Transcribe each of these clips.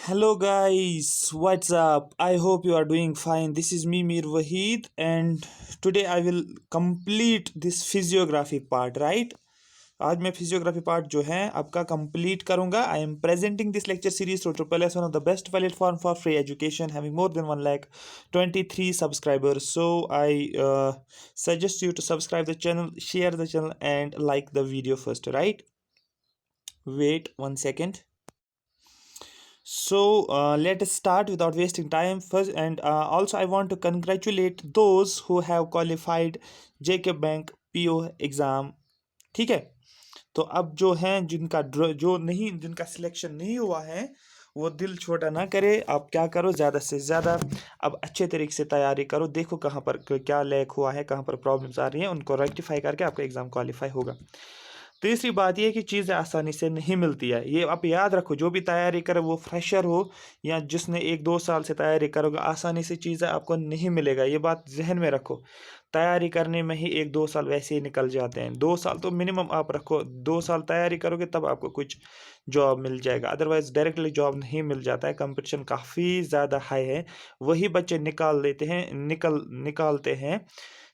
Hello guys, what's up? I hope you are doing fine. This is me Mir Wahid and today I will complete this physiography part, right? आज मैं physiography part जो है आपका complete करूंगा. I am presenting this lecture series through triple S one of the best platform for free education having more than 1,23,000 subscribers. So I suggest you to subscribe the channel, share the channel and like the video first, right? Wait 1 second. So let us start without wasting time first, and also I want to congratulate those who have qualified JK Bank PO exam. ठीक है. तो अब जो हैं जिनका selection नहीं हुआ है वो दिल छोटा ना करे. आप क्या करो, ज़्यादा से ज़्यादा अब अच्छे तरीके से तैयारी करो. देखो कहाँ पर क्या लैक हुआ है, कहाँ पर प्रॉब्लम्स आ रही हैं, उनको रेक्टिफाई करके आपका एग्ज़ाम क्वालिफाई होगा. तीसरी बात यह कि चीज़ें आसानी से नहीं मिलती है. ये आप याद रखो, जो भी तैयारी करे वो फ्रेशर हो या जिसने 1-2 साल से तैयारी करोगे, आसानी से चीज़ें आपको नहीं मिलेगा. ये बात जहन में रखो. तैयारी करने में ही 1-2 साल वैसे ही निकल जाते हैं. 2 साल तो मिनिमम आप रखो. 2 साल तैयारी करोगे तब आपको कुछ जॉब मिल जाएगा, अदरवाइज डायरेक्टली जॉब नहीं मिल जाता है. कंपटीशन काफ़ी ज़्यादा हाई है. वही बच्चे निकालते हैं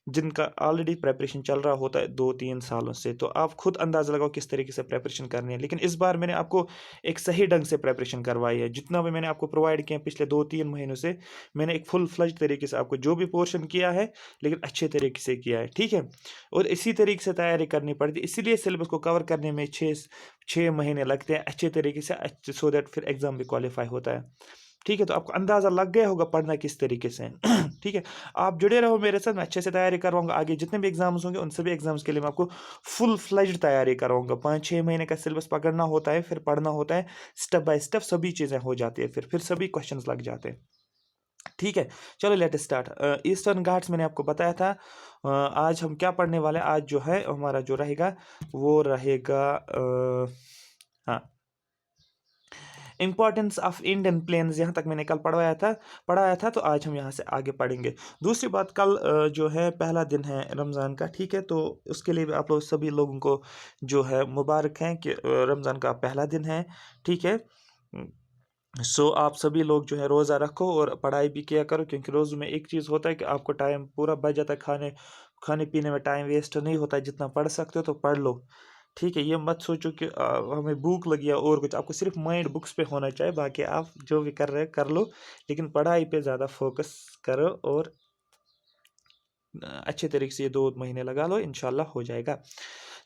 जिनका ऑलरेडी प्रेपरेशन चल रहा होता है 2-3 सालों से. तो आप खुद अंदाज़ा लगाओ किस तरीके से प्रेपरेशन करनी है. लेकिन इस बार मैंने आपको एक सही ढंग से प्रेपरेशन करवाई है. जितना भी मैंने आपको प्रोवाइड किया पिछले 2-3 महीनों से, मैंने एक फुल फ्लज तरीके से आपको जो भी पोर्शन किया है, लेकिन अच्छे तरीके से किया है. ठीक है. और इसी तरीके से तैयारी करनी पड़ती है. इसीलिए सिलेबस को कवर करने में 6 महीने लगते हैं अच्छे तरीके से, सो दैट फिर एग्ज़ाम भी क्वालिफाई होता है. ठीक है. तो आपको अंदाज़ा लग गया होगा पढ़ना किस तरीके से है. ठीक है. आप जुड़े रहो मेरे साथ, मैं अच्छे से तैयारी करवाऊंगा. आगे जितने भी एग्जाम्स होंगे उन सभी एग्जाम्स के लिए मैं आपको फुल फ्लेज्ड तैयारी करवाऊंगा. 5-6 महीने का सिलेबस पकड़ना होता है, फिर पढ़ना होता है, स्टेप बाय स्टेप सभी चीज़ें हो जाती है, फिर सभी क्वेश्चंस लग जाते हैं. ठीक है. चलो लेट स्टार्ट. ईस्टर्न घाट्स मैंने आपको बताया था. आज हम क्या पढ़ने वाले हैं. आज जो है हमारा जो रहेगा वो रहेगा हाँ, इंपॉर्टेंस ऑफ इंडियन प्लेन्स. यहाँ तक मैंने कल पढ़ाया था. तो आज हम यहाँ से आगे पढ़ेंगे. दूसरी बात, कल जो है पहला दिन है रमज़ान का. ठीक है. तो उसके लिए भी आप लोग सभी लोगों को जो है मुबारक हैं कि रमज़ान का पहला दिन है. ठीक है. सो आप सभी लोग जो है रोज़ा रखो और पढ़ाई भी किया करो, क्योंकि रोज़ में एक चीज़ होता है कि आपको टाइम पूरा बच जाता है. खाने पीने में टाइम वेस्ट नहीं होता है. जितना पढ़ सकते हो तो पढ़ लो. ठीक है. ये मत सोचो कि हमें भूख लगी है और कुछ. आपको सिर्फ माइंड बुक्स पे होना चाहिए, बाकी आप जो भी कर रहे हैं कर लो, लेकिन पढ़ाई पे ज़्यादा फोकस करो और अच्छे तरीके से ये 2 महीने लगा लो, इंशाल्लाह हो जाएगा.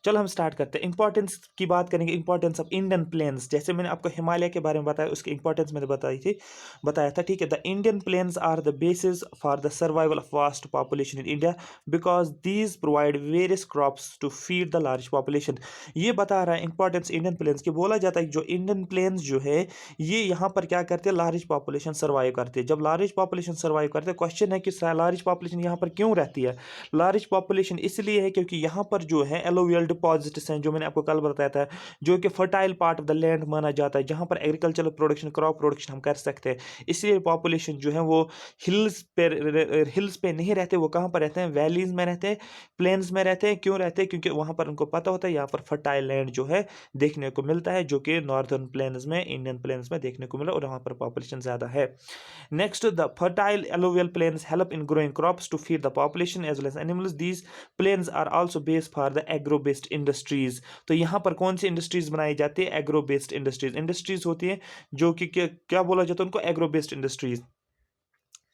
चलो हम स्टार्ट करते हैं. इंपॉर्टेंस की बात करेंगे. Importance of Indian plains. जैसे मैंने आपको हिमालय के बारे में बताया, उसकी इंपॉर्टेंस मैंने बताया था. ठीक है. The Indian plains are the basis for the survival of vast population in India because these provide various crops to feed the large population. ये बता रहा है इंपॉर्टेंस इंडियन प्लेन्स की. बोला जाता है कि जो इंडियन प्लेन्स जो है ये यहाँ पर क्या करते हैं, लार्ज पॉपुलेशन सर्वाइव करते हैं. जब लार्ज पॉपुलेशन सर्वाइव करते हैं, क्वेश्चन है कि लार्ज पॉपुलेशन यहाँ पर क्यों रहती है. लार्ज पॉपुलेशन इसलिए है क्योंकि यहाँ पर जो है एलोवियल डिपॉजिट्स हैं, जो मैंने आपको कल बताया था, जो कि fertile part of the land माना जाता है, जहाँ पर एग्रीकल्चरल प्रोडक्शन, क्रॉप प्रोडक्शन हम कर सकते हैं. इसलिए पॉपुलेशन जो है वो हिल्स पे नहीं रहते. वो कहाँ पर रहते हैं, वैलीज में रहते हैं, प्लेन्स में रहते हैं. क्यों रहते हैं, क्योंकि वहाँ पर उनको पता होता है यहाँ पर फर्टाइल लैंड जो है देखने को मिलता है, जो कि नॉर्दर्न प्लेन्स में, इंडियन प्लेन्स में देखने को मिला, और वहाँ पर पॉपुलेशन ज़्यादा है. Next, the fertile alluvial plains help in growing crops to feed the population as well as animals. These plains are also base for the agro-based industries. तो यहाँ पर कौन सी इंडस्ट्रीज बनाई जाती है, एग्रो-बेस्ड इंडस्ट्रीज होती है, जो कि क्या बोला जाता है उनको, एग्रो-बेस्ड इंडस्ट्रीज.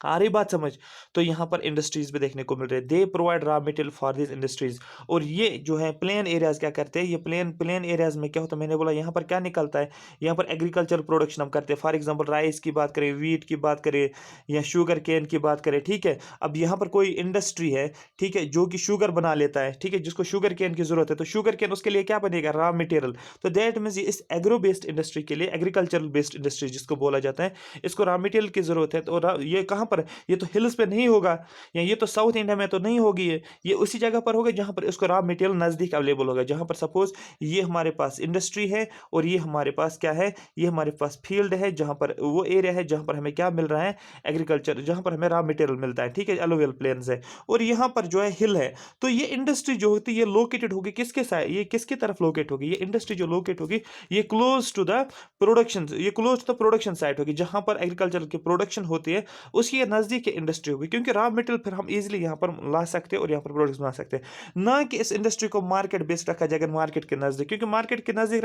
आ रही बात समझ. तो यहाँ पर इंडस्ट्रीज भी देखने को मिल रहे हैं. They provide raw material for this industries. और ये जो है प्लेन एरियाज क्या करते हैं, ये प्लेन एरियाज में क्या होता है, मैंने बोला यहाँ पर क्या निकलता है, यहाँ पर एग्रीकल्चर प्रोडक्शन हम करते हैं. फॉर एग्जांपल राइस की बात करें, वीट की बात करें, या शुगर केन की बात करें. ठीक है. अब यहाँ पर कोई इंडस्ट्री है, ठीक है, जो कि शुगर बना लेता है, ठीक है, जिसको शुगर केन की जरूरत है, तो शुगर केन उसके लिए क्या बनेगा, रॉ मटेरियल. तो दैट मीन्स इस एग्रो बेस्ड इंडस्ट्री के लिए, एग्रीकल्चरल बेस्ड इंडस्ट्री जिसको बोला जाता है, इसको रॉ मटेरियल की जरूरत है. तो ये कहाँ पर, ये तो हिल्स पे नहीं होगा, या ये तो साउथ इंडिया में तो नहीं होगी, ये उसी जगह पर होगा जहाँ पर इसको रॉ मटेरियल नज़दीक अवेलेबल होगा, जहाँ पर सपोज ये हमारे पास इंडस्ट्री है और ये हमारे पास क्या है, ये हमारे पास फील्ड है, जहाँ पर वो एरिया है जहाँ पर हमें क्या मिल रहा है, एग्रीकल्चर, जहाँ पर हमें रॉ मटेरियल मिलता है, ठीक है, एलोवियल प्लेन्स है, और यहाँ पर जो है हिल है। तो ये इंडस्ट्री जो होती है ये लोकेटेड होगी किसके साइड, ये किसकी तरफ लोकेट होगी, ये इंडस्ट्री जो लोकेट होगी ये क्लोज टू द प्रोडक्शन, ये close to the production site होगी, जहाँ पर एग्रीकल्चर की प्रोडक्शन होती है उसकी नज़दीक इंडस्ट्री होगी, क्योंकि रॉ मटेरियल फिर हम इजीली यहाँ पर ला सकते हैं और यहाँ पर प्रोडक्ट्स बना सकते हैं, ना कि इस इंडस्ट्री को मार्केट बेस्ड रखा जाएगा मार्केट के नज़दीक, क्योंकि मार्केट के नज़दीक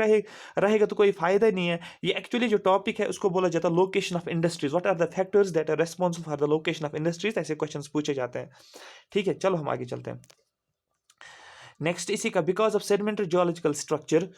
रहेगा तो कोई फायदा नहीं है। ये एक्चुअली जो टॉपिक है उसको बोला जाता है location of industries, what are the factors that are responsible for the location of industries, ऐसे क्वेश्चंस पूछे जाते हैं। ठीक है, चलो हम आगे चलते हैं। नेक्स्ट इसी का, because of sedimentary geological structure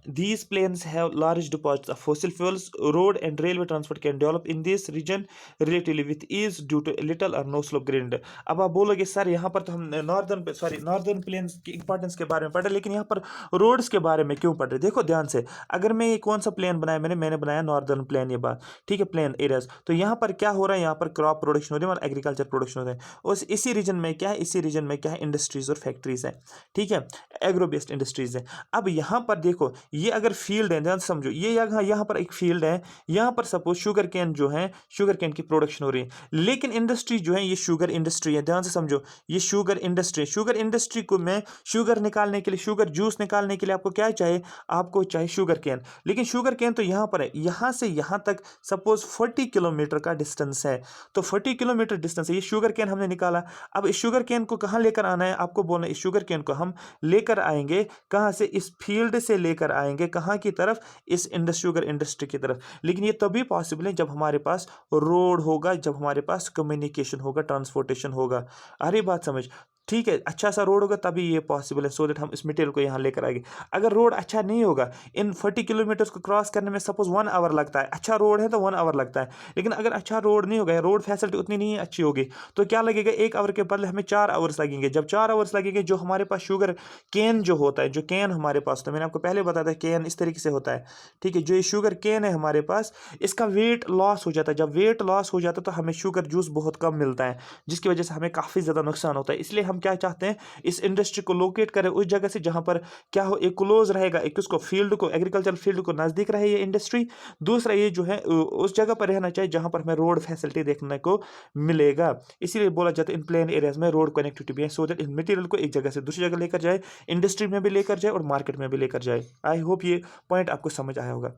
these plains have large deposits of fossil fuels. Road and railway transport can develop in this region relatively with ease due to little or no slope gradient. अब आप बोलोगे sir यहाँ पर तो हम northern plains की importance के बारे में पढ़ रहे, लेकिन यहाँ पर रोड्स के बारे में क्यों पढ़ रहे? देखो ध्यान से, अगर मैं ये कौन सा प्लेन बनाया, मैंने बनाया नॉर्दर्न प्लेन, ये बात ठीक है, प्लेन एरियाज, तो यहाँ पर क्या हो रहा है, यहाँ पर क्रॉप प्रोडक्शन हो रही है और एग्रीकल्चर प्रोडक्शन हो रहा है, और इसी रीजन में क्या है, इसी रीजन में क्या है, इंडस्ट्रीज और फैक्ट्रीज है, ठीक है, एग्रो बेस्ड इंडस्ट्रीज है। अब यहाँ पर देखो, ये अगर फील्ड है, ध्यान से समझो, ये यहाँ पर एक फील्ड है, यहाँ पर सपोज शुगर कैन जो है, शुगर कैन की प्रोडक्शन हो रही है, लेकिन इंडस्ट्री जो है ये शुगर इंडस्ट्री है, ध्यान से समझो, ये शुगर इंडस्ट्री, शुगर इंडस्ट्री को मैं शुगर निकालने के लिए, शुगर जूस निकालने के लिए आपको क्या चाहिए, आपको चाहिए शुगर कैन, लेकिन शुगर कैन तो यहाँ पर है, यहाँ से यहाँ तक सपोज 40 किलोमीटर का डिस्टेंस है, तो 40 किलोमीटर डिस्टेंस है, ये शुगर कैन हमने निकाला। अब इस शुगर कैन को कहाँ लेकर आना है, आपको बोलना है इस शुगर कैन को हम लेकर आएंगे कहाँ से, इस फील्ड से लेकर आएंगे कहाँ की तरफ, इस शुगर इंडस्ट्री की तरफ, लेकिन ये तभी पॉसिबल है जब हमारे पास रोड होगा, जब हमारे पास कम्युनिकेशन होगा, ट्रांसपोर्टेशन होगा। अरे बात समझ, ठीक है, अच्छा सा रोड होगा तभी ये पॉसिबल है, सो दैट हम इस मटेरियल को यहाँ लेकर आएंगे। अगर रोड अच्छा नहीं होगा, इन 40 किलोमीटर्स को क्रॉस करने में सपोज 1 आवर लगता है, अच्छा रोड है तो 1 आवर लगता है, लेकिन अगर अच्छा रोड नहीं होगा, रोड फैसिलिटी उतनी नहीं अच्छी होगी, तो क्या लगेगा, 1 आवर के बदले हमें 4 आवर्स लगेंगे। जब 4 आवर्स लगेंगे, जो हमारे पास शुगर कैन जो होता है, जो कैन हमारे पास, तो मैंने आपको पहले बताया था कैन इस तरीके से होता है, ठीक है, जो ये शुगर कैन है हमारे पास, इसका वेट लॉस हो जाता है, जब वेट लॉस हो जाता है तो हमें शुगर जूस बहुत कम मिलता है, जिसकी वजह से हमें काफ़ी ज़्यादा नुकसान होता है। इसलिए हम क्या चाहते हैं, इस इंडस्ट्री को लोकेट करें उस जगह से जहां पर क्या हो, एक क्लोज रहेगा, एक उसको फील्ड को, एग्रीकल्चर फील्ड को नज़दीक रहे ये इंडस्ट्री, दूसरा ये जो है उस जगह पर रहना चाहिए जहां पर हमें रोड फैसिलिटी देखने को मिलेगा। इसीलिए बोला जाता है इन प्लेन एरियाज में रोड कनेक्टिविटी भी है, सो दैट इन मटेरियल को एक जगह से दूसरी जगह लेकर जाए, इंडस्ट्री में भी लेकर जाए और मार्केट में भी लेकर जाए। आई होप ये पॉइंट आपको समझ आया होगा।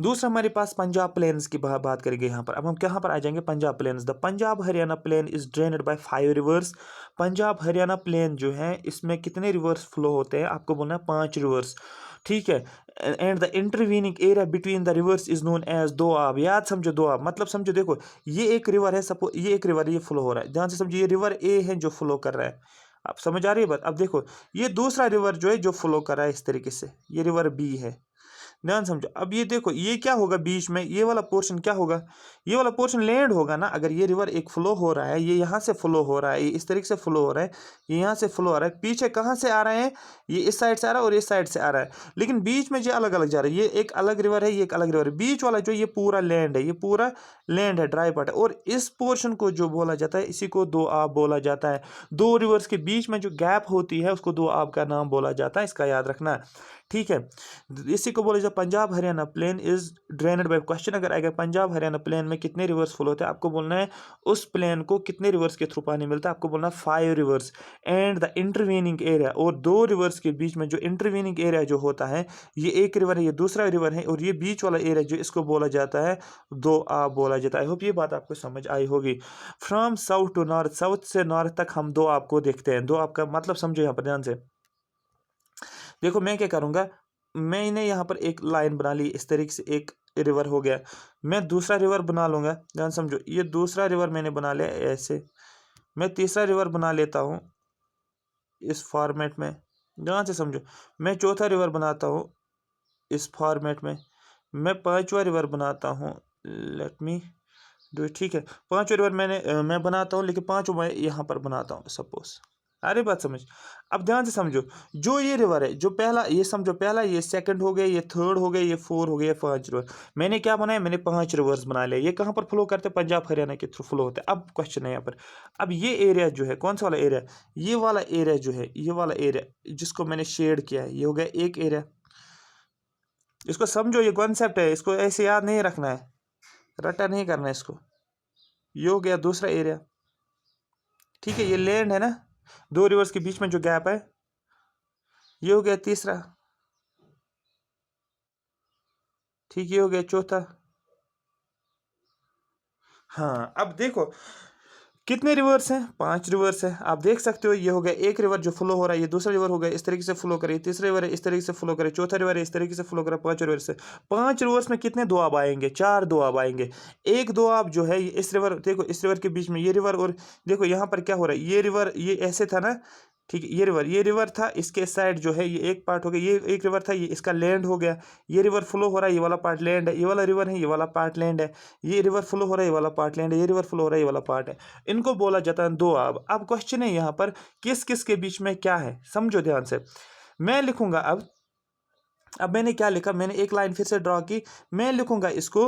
दूसरा हमारे पास पंजाब प्लेन्स की बात करेंगे यहाँ पर। अब हम कहाँ पर आ जाएंगे, Punjab plains. The Punjab Haryana plain is drained by 5 rivers. Punjab Haryana plain जो है इसमें कितने रिवर्स फ्लो होते हैं, आपको बोलना है 5 रिवर्स, ठीक है, and the intervening area between the rivers is known as doab. याद समझो दोआब, मतलब समझो, देखो ये एक रिवर है, सपोज ये एक रिवर, ये फ्लो हो रहा है, ध्यान से समझो, ये रिवर ए है जो फ्लो कर रहा है, आप समझ आ रही है बात। अब देखो ये दूसरा रिवर जो है जो फ्लो कर रहा है इस तरीके से, ये रिवर बी है, ध्यान समझो। अब ये देखो ये क्या होगा, बीच में ये वाला पोर्शन क्या होगा, ये वाला पोर्शन लैंड होगा ना। अगर ये रिवर एक फ्लो हो रहा है, ये यहाँ से फ्लो हो रहा है, ये इस तरीके से फ्लो हो रहा है, ये यहाँ से फ्लो आ रहा है, पीछे कहाँ से आ रहे हैं, ये इस साइड से आ रहा है और इस साइड से आ रहा है, लेकिन बीच में ये अलग अलग जा रहा है, ये एक अलग रिवर है, ये एक अलग रिवर है, बीच वाला जो ये पूरा लैंड है, ये पूरा लैंड है, ड्राई पार्ट है, और इस पोर्शन को जो बोला जाता है इसी को दो आब बोला जाता है। दो रिवर्स के बीच में जो गैप होती है उसको दो आब का नाम बोला जाता है, इसका याद रखना, ठीक है। इसी को बोला जाता है Punjab Haryana plain is drained by. Question अगर आएगा पंजाब हरियाणा प्लेन में कितने रिवर्स फ्लो होते हैं, आपको बोलना है उस प्लेन को कितने रिवर्स के थ्रू पानी मिलता है, आपको बोलना है 5 reverse and the intervening area, और दो रिवर्स के बीच में जो इंटरवीनिंग एरिया जो होता है, ये एक रिवर है, ये दूसरा रिवर है, और ये बीच वाला एरिया जो इसको बोला जाता है दो आब बोला जाता है। आई होप ये बात आपको समझ आई होगी। From south to north, south से नॉर्थ तक हम दो आब को देखते हैं। दो आब का मतलब समझो यहाँ पर ध्यान से देखो, मैं क्या करूँगा, मैंने यहाँ पर एक लाइन बना ली इस तरीके से, एक रिवर हो गया, मैं दूसरा रिवर बना लूँगा, ध्यान समझो, ये दूसरा रिवर मैंने बना लिया ऐसे, मैं तीसरा रिवर बना लेता हूँ इस फॉर्मेट में, ध्यान से समझो, मैं चौथा रिवर बनाता हूँ इस फॉर्मेट में, मैं पांचवा रिवर बनाता हूँ, लेट मी डू, ठीक है, पांचवा रिवर मैं बनाता हूँ, लेकिन पांचवा मैं यहाँ पर बनाता हूँ सपोज, अरे बात समझ। अब ध्यान से समझो, जो ये रिवर है, जो पहला ये समझो, पहला ये सेकंड हो गया, ये थर्ड हो गया, ये फोर हो गया, ये 5 रिवर। मैंने क्या बनाया, मैंने 5 रिवर्स बना लिया। ये कहाँ पर फ्लो करते हैं, पंजाब हरियाणा के थ्रू फ्लो होते हैं। अब क्वेश्चन है यहाँ पर, अब ये एरिया जो है, कौन सा वाला एरिया, ये वाला एरिया जो है, ये वाला एरिया जिसको मैंने शेड किया है, ये हो गया एक एरिया। इसको समझो, ये कॉन्सेप्ट है, इसको ऐसे याद नहीं रखना है, रटा नहीं करना है इसको। ये हो गया दूसरा एरिया, ठीक है, ये लैंड है ना, 2 रिवर्स के बीच में जो गैप है, ये हो गया तीसरा, ठीक, ये हो गया चौथा। हाँ, अब देखो कितने रिवर्स हैं, 5 रिवर्स है। आप देख सकते हो, ये हो गया एक रिवर जो फ्लो हो रहा है, ये दूसरा रिवर हो गया, इस तरीके से फ्लो करे, तीसरा रिवर है इस तरीके से फ्लो करे, चौथा रिवर है इस तरीके से फ्लो करे, 5 रिवर से। 5 रिवर्स में कितने दोआब आएंगे, 4 दोआब आएंगे। एक दोआब जो है, ये इस रिवर, देखो इस रिवर के बीच में ये रिवर, और देखो यहाँ पर क्या हो रहा है, ये रिवर ये ऐसे था ना, ठीक है, ये रिवर था, इसके साइड जो है ये एक पार्ट हो गया, ये एक रिवर था, ये इसका लैंड हो गया। ये रिवर फ्लो हो रहा है, ये वाला पार्ट लैंड है, ये वाला रिवर है, ये वाला पार्ट लैंड है। ये रिवर फ्लो हो रहा है, ये वाला पार्ट लैंड है, ये रिवर फ्लो हो रहा है, ये वाला पार्ट है। इनको बोला जाता है दोआब। अब क्वेश्चन है यहाँ पर, किस किस के बीच में क्या है, समझो ध्यान से। मैं लिखूंगा अब मैंने क्या लिखा, मैंने एक लाइन फिर से ड्रॉ की। मैं लिखूंगा इसको,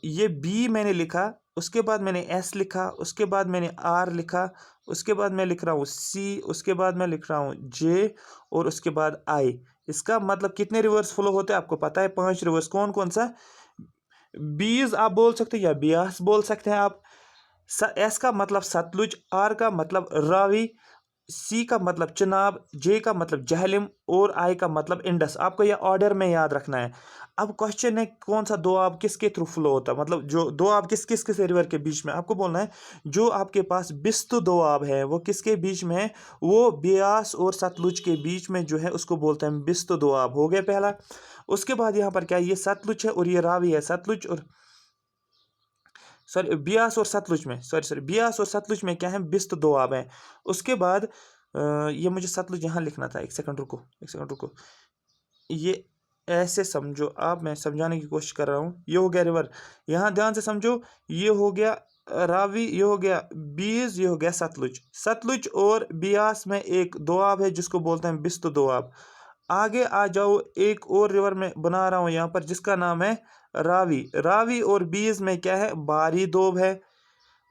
ये बी मैंने लिखा, उसके बाद मैंने एस लिखा, उसके बाद मैंने आर लिखा, उसके बाद मैं लिख रहा हूँ सी, उसके बाद मैं लिख रहा हूँ जे, और उसके बाद आई। इसका मतलब कितने रिवर्स फ्लो होते हैं आपको पता है, 5 रिवर्स। कौन कौन सा, बीज आप बोल सकते हैं या ब्यास बोल सकते हैं आप। एस का मतलब सतलुज, आर का मतलब रावी, सी का मतलब चिनाब, जे का मतलब जहलिम, और आई का मतलब इंडस। आपको यह ऑर्डर में याद रखना है। अब क्वेश्चन है, कौन सा दो आब किसके थ्रू फ्लो होता है, मतलब जो दो आब किस किस किस रिवर के बीच में, आपको बोलना है। जो आपके पास बिस्तु दो आब है वो किसके बीच में है, वो ब्यास और सतलुज के बीच में जो है उसको बोलते हैं बिस्तु दो आब। हो गया पहला। उसके बाद यहाँ पर क्या है, ये सतलुज है और ये रावी है। सतलुज और सॉरी ब्यास और सतलुज में, सॉरी ब्यास और सतलुज में क्या है, बिस्त दो आब हैं। उसके बाद ये मुझे सतलुज यहाँ लिखना था, एक सेकंड रुको, एक सेकंड रुको। ये ऐसे समझो आप, मैं समझाने की कोशिश कर रहा हूँ। ये हो गया रिवर, यहाँ ध्यान से समझो। ये हो गया रावी, ये हो गया बीज, ये हो गया सतलुज। सतलुज और बियास में एक दोआब है जिसको बोलते हैं बिस्त दोआब। आगे आ जाओ, एक और रिवर में बना रहा हूँ यहाँ पर जिसका नाम है रावी। रावी और बीज में क्या है, बारी दोब है।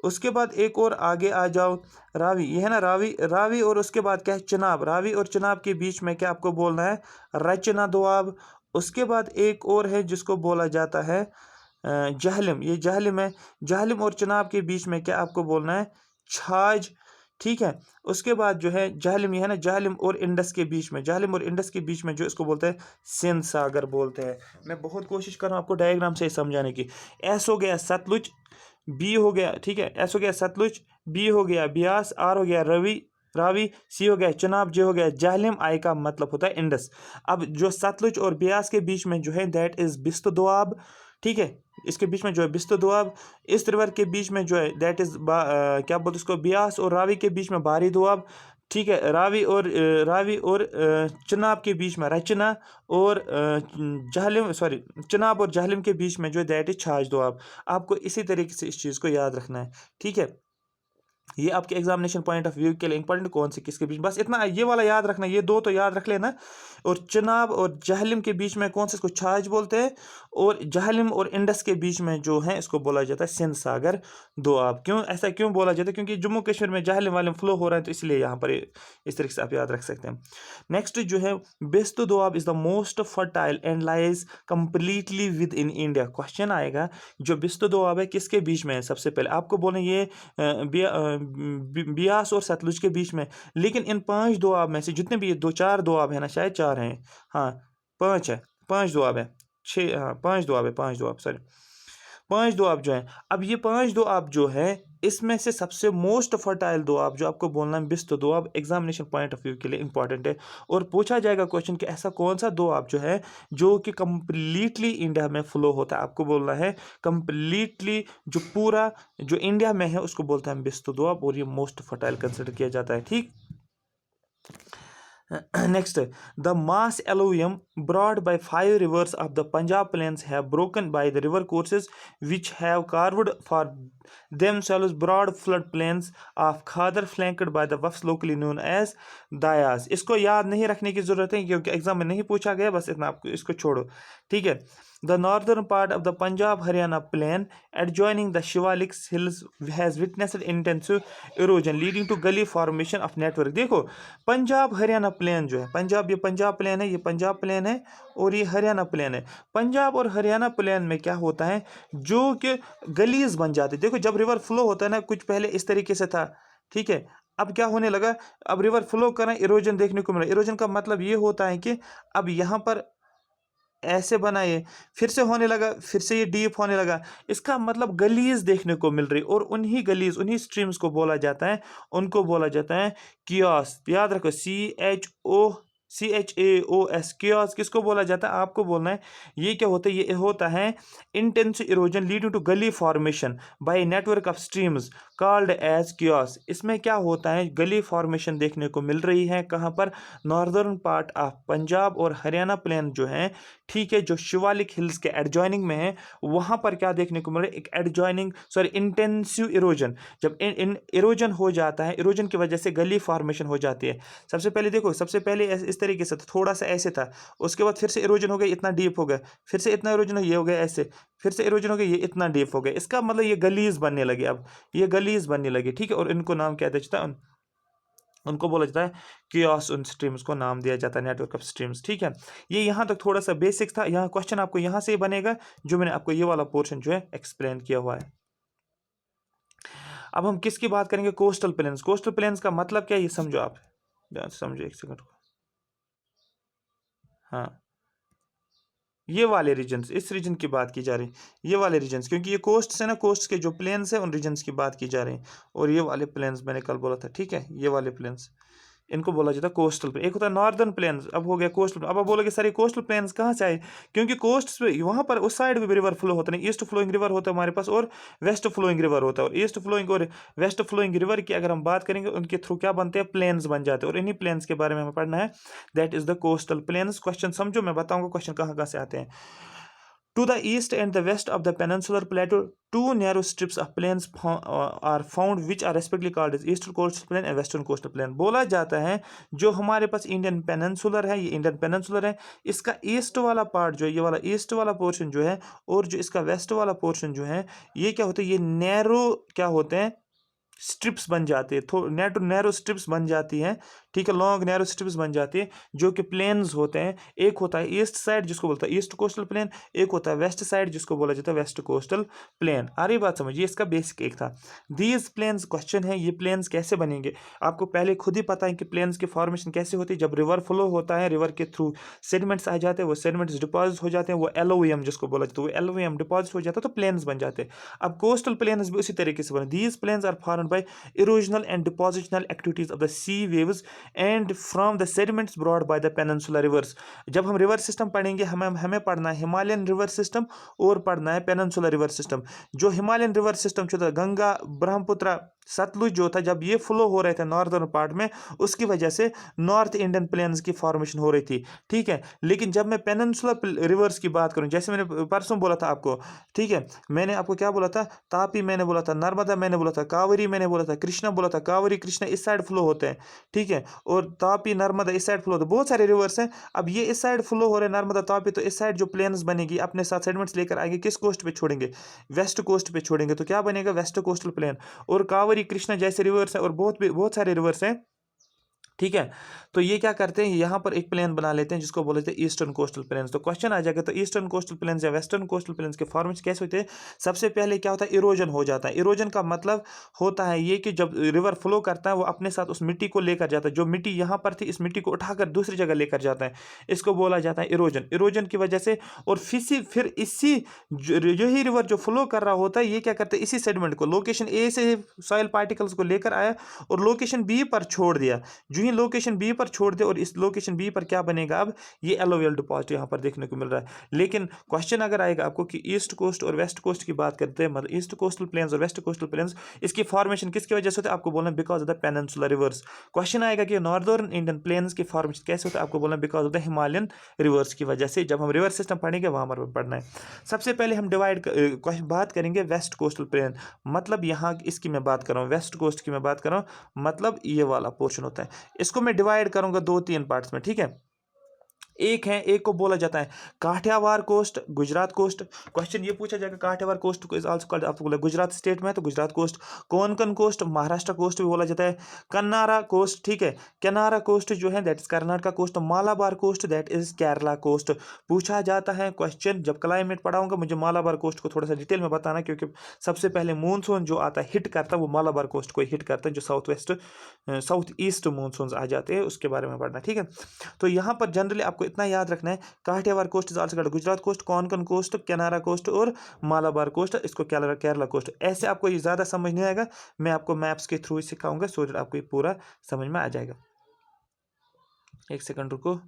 उसके बाद एक और आगे आ जाओ, रावी, ये है ना रावी, रावी और उसके बाद क्या है, चिनाब। रावी और चिनाब के बीच में क्या आपको बोलना है, रचना दोआब। उसके बाद एक और है जिसको बोला जाता है जहलिम, ये जहलिम है। जहलिम और चिनाब के बीच में क्या आपको बोलना है, छाज। ठीक है। उसके बाद जो है जहलिम, ये है ना जहलिम और इंडस के बीच में, जहलिम और इंडस के बीच में जो इसको बोलते हैं सिंध सागर बोलते हैं। मैं बहुत कोशिश कर रहा हूँ आपको डायग्राम से समझाने की। एस हो गया सतलुज, बी हो गया, ठीक है, एस हो गया सतलुज, बी हो गया ब्यास, आर हो गया रावी, सी हो गया चिनाब, जे हो गया जहलिम, आई का मतलब होता है इंडस। अब जो सतलुज और ब्यास के बीच में जो है दैट इज बिस्त दोआब। ठीक है, इसके बीच में जो है बिस्त दोआब। इस रिवर के बीच में जो है दैट इज क्या बोलते उसको, ब्यास और रावी के बीच में बारी दोआब। ठीक है, रावी और चिनाब के बीच में रचना, और जहलिम, सॉरी चिनाब और जहलिम के बीच में जो है दैट इज छाछ दोआब। आपको इसी तरीके से इस चीज़ को याद रखना है। ठीक है, ये आपके एग्जामिनेशन पॉइंट ऑफ व्यू के लिए इंपॉर्टेंट, कौन से किसके बीच, बस इतना ये वाला याद रखना, ये दो तो याद रख लेना। और चिनाब और जहलिम के बीच में कौन से, इसको छाछ बोलते हैं। और जहलिम और इंडस के बीच में जो है इसको बोला जाता है सिंध सागर दोआब। क्यों ऐसा क्यों बोला जाता है, क्योंकि जम्मू कश्मीर में जहलिम वालिम फ्लो हो रहा है, तो इसलिए यहाँ पर इस तरीके से आप याद रख सकते हैं। नेक्स्ट जो है Bist Doab is the most fertile and lies completely within India. Question आएगा जो बिस्तु दोआब है किसके बीच में है, सबसे पहले आपको बोले ये बियास और सतलुज के बीच में। लेकिन इन 5 दोआब में से जितने भी ये 4 दोआब है ना, शायद 4 हैं, हाँ 5 है, 5 दोआब है, 6, हाँ 5 दोआब है, 5 दोआब, सॉरी 5 दोआब जो है। अब ये 5 दोआब जो है इसमें से सबसे मोस्ट फर्टाइल दोआब जो आपको बोलना है Bist Doab, examination point of view के लिए इंपॉर्टेंट है। और पूछा जाएगा क्वेश्चन कि ऐसा कौन सा दोआब जो है जो कि कंप्लीटली इंडिया में फ्लो होता है, आपको बोलना है कंप्लीटली जो पूरा जो इंडिया में है उसको बोलते हैं बिस्त दोआब, और ये मोस्ट फर्टाइल कंसिडर किया जाता है। ठीक, Next, the mass alluvium brought by 5 rivers of the Punjab plains have broken by the river courses, which have carved for themselves broad flood plains of Khadar flanked by the wafs locally known as Dayas. इसको याद नहीं रखने की जरूरत है क्योंकि exam में नहीं पूछा गया, बस इतना आपको इसको छोड़ो, ठीक है। The northern part of the Punjab-Haryana plain adjoining the Shivalik hills has witnessed intensive erosion leading to gully formation of network. देखो पंजाब हरियाणा प्लेन जो है, पंजाब ये पंजाब प्लेन है, ये पंजाब प्लेन है और ये हरियाणा प्लेन है। पंजाब और हरियाणा प्लेन में क्या होता है, जो कि गलीज बन जाते। देखो जब रिवर फ्लो होता है ना, कुछ पहले इस तरीके से था, ठीक है, अब क्या होने लगा, अब रिवर फ्लो कर रहा है, इरोजन देखने को मिला। इरोजन का मतलब ये होता है कि अब यहाँ पर ऐसे बना, ये फिर से होने लगा, फिर से ये डीप होने लगा। इसका मतलब गलीज देखने को मिल रही, और उन्हीं गलीज, उन्हीं स्ट्रीम्स को बोला जाता है, उनको बोला जाता है कियास। याद रखो CHAOS, कियास किसको बोला जाता है, आपको बोलना है। ये क्या होता है, ये होता है intensive erosion leading to gully formation by network of streams called as कियास। इसमें क्या होता है, गली फॉर्मेशन देखने को मिल रही है, कहाँ पर, नॉर्दर्न पार्ट ऑफ पंजाब और हरियाणा प्लेन जो है, ठीक है, जो शिवालिक हिल्स के एडजॉइनिंग में है, वहां पर क्या देखने को मिल रहा है, एक एडजॉइनिंग इंटेंसिव इरोजन। जब इरोजन हो जाता है, इरोजन की वजह से गली फॉर्मेशन हो जाती है। सबसे पहले देखो, सबसे पहले इस तरीके से थोड़ा सा ऐसे था, उसके बाद फिर से इरोजन हो गया, इतना डीप हो गया, फिर से इतना इरोजन हो, ये हो गया ऐसे, फिर से इरोजन हो गया, ये इतना डीप हो गया। इसका मतलब ये गलीज बनने लगे, अब ये गलीज बनने लगे, ठीक है। और इनको नाम क्या देता है, उनको बोला जाता है कियास। उन स्ट्रीम्स को नाम दिया जाता है नेटवर्क ऑफ स्ट्रीम्स, ठीक है। ये यहाँ तक थोड़ा सा बेसिक्स था। यहाँ क्वेश्चन आपको यहाँ से बनेगा, जो मैंने आपको ये वाला पोर्शन जो है एक्सप्लेन किया हुआ है। अब हम किसकी बात करेंगे, कोस्टल प्लेन्स। कोस्टल प्लेन्स का मतलब क्या है, ये समझो आप, समझो एक सेकंड को। हाँ, ये वाले रीजन्स, इस रीजन की बात की जा रही है, ये वाले रीजन्स, क्योंकि ये कोस्ट है ना, कोस्ट के जो प्लेन्स है उन रीजन्स की बात की जा रही है। और ये वाले प्लेन्स मैंने कल बोला था, ठीक है, ये वाले प्लेन्स, इनको बोला जाता है कोस्टल प्लेन। एक होता है नॉर्दर्न प्लेन्स, अब हो गया कोस्टल। अब आप बोलोगे सर ये कोस्टल प्लेन्स कहाँ से आए, क्योंकि कोस्ट पे वहाँ पर उस साइड भी रिवर फ्लो होता है, ईस्ट फ्लोइंग रिवर होता है हमारे पास और वेस्ट फ्लोइंग रिवर होता है। और ईस्ट फ्लोइंग और वेस्ट फ्लोइंग रिवर की अगर हम बात करेंगे, उनके थ्रू क्या बनते हैं, प्लेन्स बन जाते हैं। और इन्हीं प्लेन्स के बारे में हमें पढ़ना है, that is the coastal planes. Question समझो, मैं बताऊंगा क्वेश्चन कहाँ कहाँ से आते हैं। To the east and the west of the peninsular plateau, two narrow strips of plains are found, which are respectively called as eastern coastal plain and western coastal plain. बोला जाता है जो हमारे पास इंडियन पेनिनसुलर है, ये Indian peninsular है, इसका east वाला पार्ट जो है, ये वाला ईस्ट वाला पोर्शन जो है, और जो इसका वेस्ट वाला पोर्शन जो है, ये क्या होता है, ये नैरो क्या होते हैं, स्ट्रिप्स बन जाते हैं, नैरो स्ट्रिप्स बन जाती हैं, ठीक है, लॉन्ग नैरो स्ट्रिप्स बन जाती है, जो कि प्लेन्स होते हैं। एक होता है ईस्ट साइड जिसको बोलता है ईस्ट कोस्टल प्लेन, एक होता है वेस्ट साइड जिसको बोला जाता है वेस्ट कोस्टल प्लेन। आ रही बात समझिए, इसका बेसिक एक था। दीज प्लेन्स क्वेश्चन है, ये प्लेन्स कैसे बनेंगे, आपको पहले खुद ही पता है कि प्लेन्स की फॉर्मेशन कैसे होती है। जब रिवर फ्लो होता है, रिवर के थ्रू सेडिमेंट्स आ जाते हैं, वो सेडिमेंट्स डिपॉजिट हो जाते हैं, वो एलोवियम जिसको बोला जाता है, वो एलोवियम डिपॉजिट हो जाता है, तो प्लेन्स बन जाते हैं। अब कोस्टल प्लेन्स भी उसी तरीके से बने। These plains are formed by erosional and depositional activities of the sea waves and from the sediments brought by the peninsular rivers. जब हम रिवर सिस्टम पढ़ेंगे, हमें पढ़ना है हिमालयन रिवर सिस्टम और पढ़ना है पेनिनसुलर रिवर सिस्टम। जो हिमालयन रिवर सिस्टम जो था, गंगा, ब्रह्मपुत्र, सतलुज जो था, जब ये फ्लो हो रहे थे नॉर्दर्न पार्ट में, उसकी वजह से नॉर्थ इंडियन प्लेन्स की फॉर्मेशन हो रही थी, ठीक है। लेकिन जब मैं पेनिनसुलर रिवर्स की बात करूं, जैसे मैंने परसों बोला था आपको, ठीक है, मैंने आपको क्या बोला था, तापी मैंने बोला था, नर्मदा मैंने बोला था, कावेरी मैंने बोला था, कृष्णा बोला था। कावेरी कृष्णा इस साइड फ्लो होते हैं, ठीक है, और तापी नर्मदा इस साइड फ्लो होते हैं। बहुत सारे रिवर्स हैं। अब ये इस साइड फ्लो हो रहे हैं नर्मदा तापी, तो इस साइड जो प्लेन्स बनेगी अपने साथ सेडिमेंट्स लेकर आएंगे, किस कोस्ट पे छोड़ेंगे, वेस्ट कोस्ट पे छोड़ेंगे, तो क्या बनेगा, वेस्ट कोस्टल प्लेन। और कावेरी कृष्णा जैसे रिवर्स है और बहुत सारे रिवर्स हैं, ठीक है। तो ये क्या करते हैं, यहाँ पर एक प्लेन बना लेते हैं जिसको बोलते हैं ईस्टर्न कोस्टल प्लेन्स। तो क्वेश्चन आ जाएगा, तो ईस्टर्न कोस्टल प्लेन्स या वेस्टर्न कोस्टल प्लेन्स के फॉर्मेशन कैसे होते हैं। सबसे पहले क्या होता है, इरोजन हो जाता है। इरोजन का मतलब होता है ये कि जब रिवर फ्लो करता है, वो अपने साथ उस मिट्टी को लेकर जाता है, जो मिट्टी यहाँ पर थी, इस मिट्टी को उठाकर दूसरी जगह लेकर जाता है, इसको बोला जाता है इरोजन। इरोजन की वजह से, और फिर इसी जो ही रिवर जो फ्लो कर रहा होता है, ये क्या करता है, इसी सेडिमेंट को लोकेशन ए से सॉइल पार्टिकल्स को लेकर आया और लोकेशन बी पर छोड़ दिया। जो ही यहीं लोकेशन बी पर छोड़ दे और इस लोकेशन बी पर क्या बनेगा, अब ये एलोवियल डिपॉजिट यहाँ पर देखने को मिल रहा है। लेकिन क्वेश्चन अगर आएगा आपको कि ईस्ट कोस्ट और वेस्ट कोस्ट की बात करते हैं, मतलब ईस्ट कोस्टल प्लेन्स और वेस्ट कोस्टल प्लेन्स, इसकी फॉर्मेशन किसकी वजह से होता है, आपको बोलना because of the peninsular reverse. Question आएगा कि नॉर्दर्न इंडियन प्लेन्स की फॉर्मेशन कैसे होता है, आपको बोलना because of the Himalayan reverse की वजह से। जब हम रिवर सिस्टम पढ़ेंगे वहाँ पर पढ़ना है। सबसे पहले हम बात करेंगे वेस्ट कोस्टल प्लेन, मतलब यहाँ इसकी मैं बात कर रहा हूँ, वेस्ट कोस्ट की मैं बात कर रहा हूँ, मतलब ये वाला पोर्शन होता है। इसको मैं डिवाइड करूँगा 2-3 पार्ट्स में, ठीक है। एक को बोला जाता है Kathiawar coast, Gujarat coast. Question ये पूछा जाएगा काठियावाड़ कोस्ट को इज आल्सो कॉल्ड, आपको बोला गुजरात स्टेट में है तो Gujarat coast. Konkan coast, Maharashtra coast भी बोला जाता है। कन्नारा कोस्ट, ठीक है, कनारा कोस्ट जो है that is Karnataka coast. Malabar coast that is Kerala coast. पूछा जाता है क्वेश्चन, जब क्लाइमेट पढ़ाऊंगा मुझे मालाबार कोस्ट को थोड़ा सा डिटेल में बताना, क्योंकि सबसे पहले मानसून जो आता है हिट करता है वो मालाबार कोस्ट को हिट करता है, जो साउथ ईस्ट मानसून आ जाते हैं उसके बारे में पढ़ना, ठीक है। तो यहाँ पर जनरली आपको इतना याद रखना है, Kathiawar coast is also called Gujarat coast, Konkan coast, Kanara coast और मालाबार कोस्ट, इसको केरला कोस्ट। ऐसे आपको ये ज़्यादा समझ नहीं आएगा, मैं आपको मैप्स के थ्रू सिखाऊंगा सो दैट आपको ये पूरा समझ में आ जाएगा। एक सेकंड रुको।